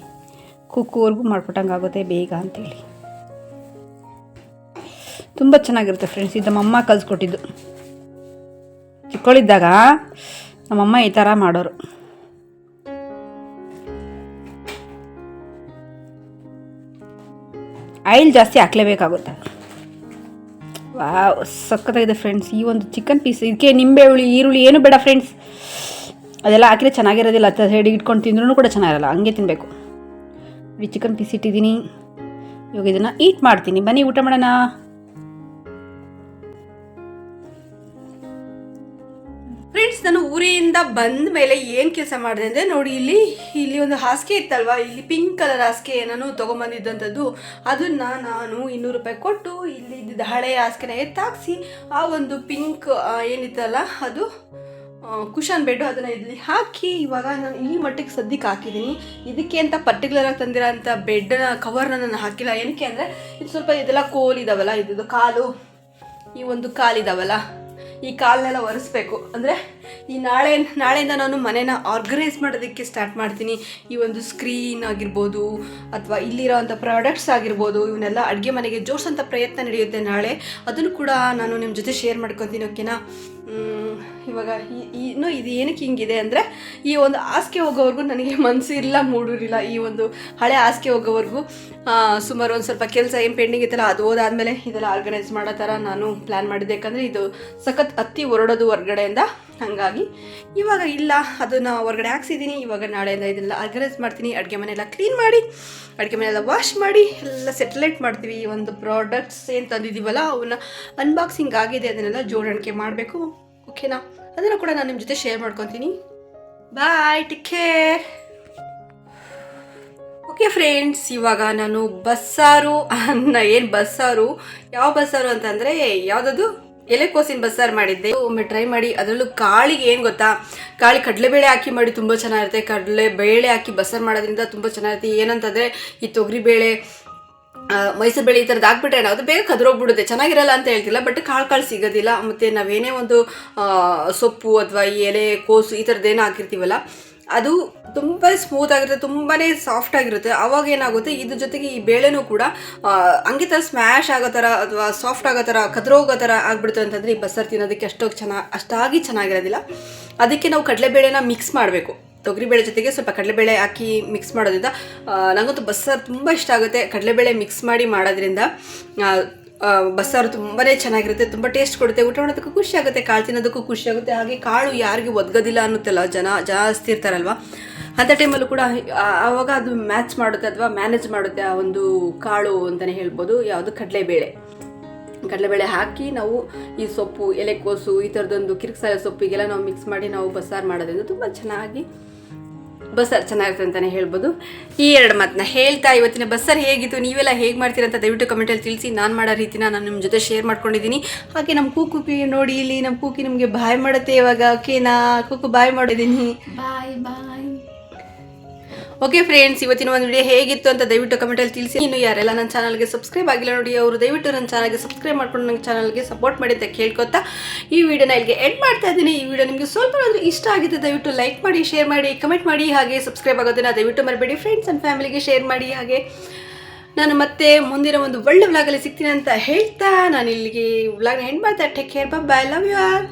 ಕುಕ್ಕುವರೆಗೂ ಮಾಡ್ಕೊಟ್ಟಂಗೆ ಆಗುತ್ತೆ ಬೇಗ ಅಂತೇಳಿ. ತುಂಬ ಚೆನ್ನಾಗಿರುತ್ತೆ ಫ್ರೆಂಡ್ಸ್. ಇದು ನಮ್ಮಮ್ಮ ಕಲಿಸ್ಕೊಟ್ಟಿದ್ದು. ಚಿಕ್ಕವಳಿದ್ದಾಗ ನಮ್ಮಮ್ಮ ಈ ಥರ ಮಾಡೋರು. ಆಯಿಲ್ ಜಾಸ್ತಿ ಹಾಕ್ಲೇಬೇಕಾಗುತ್ತೆ. ವಾವ್ ಸಕ್ಕತ್ತಾಗಿದೆ ಫ್ರೆಂಡ್ಸ್. ಈ ಒಂದು ಚಿಕನ್ ಪೀಸ್, ಇದಕ್ಕೆ ನಿಂಬೆ ಹುಳಿ ಈರುಳ್ಳಿ ಏನು ಬೇಡ ಫ್ರೆಂಡ್ಸ್, ಅದೆಲ್ಲ ಹಾಕಿದ್ರೆ ಚೆನ್ನಾಗಿರೋದಿಲ್ಲ. ಸೈಡಿಗೆ ಇಟ್ಕೊಂಡು ತಿಂದ್ರೂ ಕೂಡ ಚೆನ್ನಾಗಿರಲ್ಲ, ಹಂಗೆ ತಿನ್ನಬೇಕು. ಈ ಚಿಕನ್ ಪೀಸ್ ಇಟ್ಟಿದ್ದೀನಿ, ಇವಾಗ ಇದನ್ನು ಈಟ್ ಮಾಡ್ತೀನಿ. ಬನ್ನಿ ಊಟ ಮಾಡೋಣ. ಫ್ರೆಂಡ್ಸ್ ನಾನು ಊರಿಂದ ಬಂದ ಮೇಲೆ ಏನು ಕೆಲಸ ಮಾಡಿದೆ ಅಂದರೆ ನೋಡಿ, ಇಲ್ಲಿ ಒಂದು ಹಾಸಿಗೆ ಇತ್ತಲ್ವ, ಇಲ್ಲಿ ಪಿಂಕ್ ಕಲರ್ ಹಾಸಿಗೆ ನಾನು ತೊಗೊಂಬಂದಿದ್ದಂಥದ್ದು. ಅದನ್ನು ನಾನು 200 ರೂಪಾಯಿ ಕೊಟ್ಟು ಇಲ್ಲಿ ಇದ್ದಿದ್ದ ಹಳೆಯ ಹಾಸಿಗೆನ ಎತ್ತಾಕ್ಸಿ ಆ ಒಂದು ಪಿಂಕ್ ಏನಿತ್ತಲ್ಲ ಅದು ಕುಷನ್ ಬೆಡ್ಡು ಅದನ್ನು ಇಲ್ಲಿ ಹಾಕಿ ಇವಾಗ ನಾನು ಈ ಮಟ್ಟಿಗೆ ಸದ್ಯಕ್ಕೆ ಹಾಕಿದ್ದೀನಿ. ಇದಕ್ಕೆ ಅಂತ ಪರ್ಟಿಕ್ಯುಲರಾಗಿ ತಂದಿರೋ ಅಂಥ ಬೆಡ್ನ ಕವರ್ನ ನಾನು ಹಾಕಿಲ್ಲ. ಏನಕ್ಕೆ ಅಂದರೆ ಇದು ಸ್ವಲ್ಪ ಇದೆಲ್ಲ ಕೋಲಿದಾವಲ್ಲ, ಇದು ಕಾಲು, ಈ ಒಂದು ಕಾಲಿದಾವಲ್ಲ, ಈ ಕಾಲನ್ನೆಲ್ಲ ಒರೆಸ್ಬೇಕು. ಅಂದರೆ ಈ ನಾಳೆಯಿಂದ ನಾನು ಮನೇನ ಆರ್ಗನೈಸ್ ಮಾಡೋದಕ್ಕೆ ಸ್ಟಾರ್ಟ್ ಮಾಡ್ತೀನಿ. ಈ ಒಂದು ಸ್ಕ್ರೀನ್ ಆಗಿರ್ಬೋದು ಅಥವಾ ಇಲ್ಲಿರೋ ಅಂಥ ಪ್ರಾಡಕ್ಟ್ಸ್ ಆಗಿರ್ಬೋದು, ಇವನ್ನೆಲ್ಲ ಅಡುಗೆ ಮನೆಗೆ ಜೋಡಿಸೋಂಥ ಪ್ರಯತ್ನ ನಡೆಯುತ್ತೆ ನಾಳೆ. ಅದನ್ನು ಕೂಡ ನಾನು ನಿಮ್ಮ ಜೊತೆ ಶೇರ್ ಮಾಡ್ಕೊತೀನಿ, ಓಕೆನಾ? ಇವಾಗ ಇನ್ನೂ ಇದು ಏನಕ್ಕೆ ಹಿಂಗಿದೆ ಅಂದರೆ, ಈ ಒಂದು ಹಾಸಿಗೆ ಹೋಗೋವರೆಗೂ ನನಗೆ ಮನಸ್ಸಿರಲಿಲ್ಲ, ಮೂಡಿರಲಿಲ್ಲ. ಈ ಒಂದು ಹಳೆ ಹಾಸಿಗೆ ಹೋಗೋವರೆಗೂ ಸುಮಾರು ಒಂದು ಸ್ವಲ್ಪ ಕೆಲಸ ಏನು ಪೆಂಡಿಂಗ್ ಇತ್ತಲ್ಲ, ಅದು ಹೋದಾದಮೇಲೆ ಇದೆಲ್ಲ ಆರ್ಗನೈಸ್ ಮಾಡೋ ಥರ ನಾನು ಪ್ಲ್ಯಾನ್ ಮಾಡಿದ್ದೆ. ಯಾಕಂದರೆ ಇದು ಸಖತ್ ಹತ್ತಿ ಹೊರಡೋದು ಹೊರಗಡೆಯಿಂದ, ಹಾಗಾಗಿ ಇವಾಗ ಇಲ್ಲ, ಅದನ್ನು ಹೊರಗಡೆ ಹಾಕ್ಸಿದ್ದೀನಿ. ಇವಾಗ ನಾಳೆಯಿಂದ ಇದೆಲ್ಲ ಆರ್ಗನೈಸ್ ಮಾಡ್ತೀನಿ. ಅಡುಗೆ ಮನೆಯೆಲ್ಲ ಕ್ಲೀನ್ ಮಾಡಿ, ಅಡುಗೆ ಮನೆಯೆಲ್ಲ ವಾಶ್ ಮಾಡಿ ಎಲ್ಲ ಸೆಟಲೈಟ್ ಮಾಡ್ತೀವಿ. ಈ ಒಂದು ಪ್ರಾಡಕ್ಟ್ಸ್ ಏನು ತಂದಿದ್ದೀವಲ್ಲ ಅವನ್ನ ಅನ್ಬಾಕ್ಸಿಂಗ್ ಆಗಿದೆ, ಅದನ್ನೆಲ್ಲ ಜೋಡಣೆ ಮಾಡಬೇಕು, ಓಕೆನಾ? ಅದನ್ನು ಕೂಡ ನಾನು ನಿಮ್ಮ ಜೊತೆ ಶೇರ್ ಮಾಡ್ಕೊತೀನಿ. ಬಾಯ್, ಟೇಕ್ ಕೇರ್. ಓಕೆ ಫ್ರೆಂಡ್ಸ್, ಇವಾಗ ನಾನು ಬಸ್ಸಾರು ಯಾವ ಬಸ್ಸಾರು ಅಂತಂದರೆ ಯಾವುದದು ಎಲೆಕೋಸಿನ ಬಸ್ಸಾರು ಮಾಡಿದ್ದೆ. ಒಮ್ಮೆ ಟ್ರೈ ಮಾಡಿ. ಅದರಲ್ಲೂ ಕಾಳಿಗೆ ಏನು ಗೊತ್ತಾ, ಕಾಳಿ ಕಡಲೆಬೇಳೆ ಹಾಕಿ ಮಾಡಿ ತುಂಬ ಚೆನ್ನಾಗಿರುತ್ತೆ. ಕಡಲೆಬೇಳೆ ಹಾಕಿ ಬಸ್ಸಾರು ಮಾಡೋದ್ರಿಂದ ತುಂಬ ಚೆನ್ನಾಗಿರುತ್ತೆ. ಏನಂತಂದರೆ ಈ ತೊಗರಿಬೇಳೆ, ಮೈಸೂರು ಬೇಳೆ ಈ ಥರದ್ದು ಹಾಕ್ಬಿಟ್ರೆ ಅದು ಬೇಗ ಕದ್ರೋಗ್ಬಿಡುತ್ತೆ, ಚೆನ್ನಾಗಿರಲ್ಲ ಅಂತ ಹೇಳ್ತಿಲ್ಲ. ಬಟ್ ಕಾಳು ಸಿಗೋದಿಲ್ಲ. ಮತ್ತು ನಾವೇನೇ ಒಂದು ಸೊಪ್ಪು ಅಥವಾ ಈ ಎಲೆ ಕೋಸು ಈ ಥರದ್ದೇನೋ ಹಾಕಿರ್ತೀವಲ್ಲ, ಅದು ತುಂಬ ಸ್ಮೂತ್ ಆಗಿರುತ್ತೆ, ತುಂಬಾ ಸಾಫ್ಟ್ ಆಗಿರುತ್ತೆ. ಆವಾಗ ಏನಾಗುತ್ತೆ, ಇದ್ರ ಜೊತೆಗೆ ಈ ಬೇಳೆನೂ ಕೂಡ ಹಂಗೆ ಥರ ಸ್ಮ್ಯಾಶ್ ಆಗೋ ಥರ ಅಥವಾ ಸಾಫ್ಟ್ ಆಗೋ ಥರ ಕದ್ರೋಗೋ ಥರ ಆಗ್ಬಿಡುತ್ತೆ ಅಂತಂದರೆ ಈ ಬಸ್ಸಾರು ತಿನ್ನೋದಕ್ಕೆ ಅಷ್ಟಾಗಿ ಚೆನ್ನಾಗಿರೋದಿಲ್ಲ. ಅದಕ್ಕೆ ನಾವು ಕಡಲೆಬೇಳೆನ ಮಿಕ್ಸ್ ಮಾಡಬೇಕು. ತೊಗರಿಬೇಳೆ ಜೊತೆಗೆ ಸ್ವಲ್ಪ ಕಡಲೆಬೇಳೆ ಹಾಕಿ ಮಿಕ್ಸ್ ಮಾಡೋದ್ರಿಂದ ನನಗಂತೂ ಬಸ್ಸಾರು ತುಂಬ ಇಷ್ಟ ಆಗುತ್ತೆ. ಕಡಲೆಬೇಳೆ ಮಿಕ್ಸ್ ಮಾಡಿ ಮಾಡೋದ್ರಿಂದ ಬಸ್ಸಾರು ತುಂಬಾ ಚೆನ್ನಾಗಿರುತ್ತೆ, ತುಂಬ ಟೇಸ್ಟ್ ಕೊಡುತ್ತೆ, ಊಟ ಮಾಡೋದಕ್ಕೂ ಖುಷಿ ಆಗುತ್ತೆ, ಕಾಳು ತಿನ್ನೋದಕ್ಕೂ ಖುಷಿ ಆಗುತ್ತೆ. ಹಾಗೆ ಕಾಳು ಯಾರಿಗೆ ಒದಗೋದಿಲ್ಲ ಅನ್ನುತ್ತಲ್ಲ, ಜನ ಜಾಸ್ತಿ ಇರ್ತಾರಲ್ವ, ಅಂಥ ಟೈಮಲ್ಲೂ ಕೂಡ ಆವಾಗ ಅದು ಮ್ಯಾಚ್ ಮಾಡುತ್ತೆ ಅಥವಾ ಮ್ಯಾನೇಜ್ ಮಾಡುತ್ತೆ ಆ ಒಂದು ಕಾಳು ಅಂತಲೇ ಹೇಳ್ಬೋದು. ಯಾವುದು ಕಡಲೆಬೇಳೆ ಹಾಕಿ ನಾವು ಈ ಸೊಪ್ಪು, ಎಲೆಕೋಸು, ಈ ಥರದೊಂದು ಕಿರಿಕ್ಸಾಲೆ ಸೊಪ್ಪಿಗೆಲ್ಲ ನಾವು ಮಿಕ್ಸ್ ಮಾಡಿ ನಾವು ಬಸ್ಸಾರು ಮಾಡೋದ್ರಿಂದ ತುಂಬ ಚೆನ್ನಾಗಿ ಬಸ್ಸಾರು ಚೆನ್ನಾಗಿರುತ್ತೆ ಅಂತಲೇ ಹೇಳ್ಬೋದು. ಈ ಎರಡು ಮಾತನ್ನ ಹೇಳ್ತಾ ಇವತ್ತಿನ ಬಸ್ಸಾರು ಹೇಗಿತ್ತು, ನೀವೆಲ್ಲ ಹೇಗೆ ಮಾಡ್ತೀರಾ ಅಂತ ದಯವಿಟ್ಟು ಕಮೆಂಟಲ್ಲಿ ತಿಳಿಸಿ. ನಾನು ಮಾಡೋ ರೀತಿನ ನಾನು ನಿಮ್ಮ ಜೊತೆ ಶೇರ್ ಮಾಡ್ಕೊಂಡಿದ್ದೀನಿ. ಹಾಗೆ ನಮ್ಮ ಕೂಕಿ ನೋಡಿ, ಇಲ್ಲಿ ನಮ್ಮ ಕೂಕಿ ನಿಮಗೆ ಬಾಯ್ ಮಾಡುತ್ತೆ ಇವಾಗ. ಓಕೆನಾ ಕೂಕು, ಬಾಯ್ ಮಾಡಿದ್ದೀನಿ. ಬಾಯ್ ಬಾಯ್. ಓಕೆ ಫ್ರೆಂಡ್ಸ್, ಇವತ್ತಿನ ಒಂದು ವಿಡಿಯೋ ಹೇಗಿತ್ತು ಅಂತ ದಯವಿಟ್ಟು ಕಮೆಂಟಲ್ಲಿ ತಿಳಿಸಿ. ಇನ್ನು ಯಾರೆಲ್ಲ ನನ್ನ ಚಾನಲ್ಗೆ ಸಬ್ಸ್ಕ್ರೈಬ್ ಆಗಿಲ್ಲ ನೋಡಿ, ಅವರು ದಯವಿಟ್ಟು ನನ್ನ ಚಾನಲ್ಗೆ ಸಬ್ಸ್ಕ್ರೈಬ್ ಮಾಡ್ಕೊಂಡು ನನ್ನ ಚಾನಲ್ಗೆ ಸಪೋರ್ಟ್ ಮಾಡಿ ಅಂತ ಕೇಳ್ಕೊತಾ ಈ ವಿಡಿಯೋನ ಇಲ್ಲಿಗೆ ಎಂಡ್ ಮಾಡ್ತಾ ಇದ್ದೀನಿ. ಈ ವಿಡಿಯೋ ನಿಮಗೆ ಸ್ವಲ್ಪ ಇಷ್ಟ ಆಗಿದೆ ದಯವಿಟ್ಟು ಲೈಕ್ ಮಾಡಿ, ಶೇರ್ ಮಾಡಿ, ಕಮೆಂಟ್ ಮಾಡಿ. ಹಾಗೆ ಸಬ್ಸ್ಕ್ರೈಬ್ ಆಗೋದನ್ನ ದಯವಿಟ್ಟು ಮರಿಬೇಡಿ. ಫ್ರೆಂಡ್ಸ್ ಆ್ಯಂಡ್ ಫ್ಯಾಮಿಲಿಗೆ ಶೇರ್ ಮಾಡಿ. ಹಾಗೆ ನಾನು ಮತ್ತೆ ಮುಂದಿನ ಒಂದು ಒಳ್ಳೆ ವ್ಲಾಗಲ್ಲಿ ಸಿಗ್ತೀನಿ ಅಂತ ಹೇಳ್ತಾ ನಾನು ಇಲ್ಲಿಗೆ ವ್ಲಾಗ್ನ ಎಂಡ್ ಮಾಡ್ತಾ, take care, bye, love you all.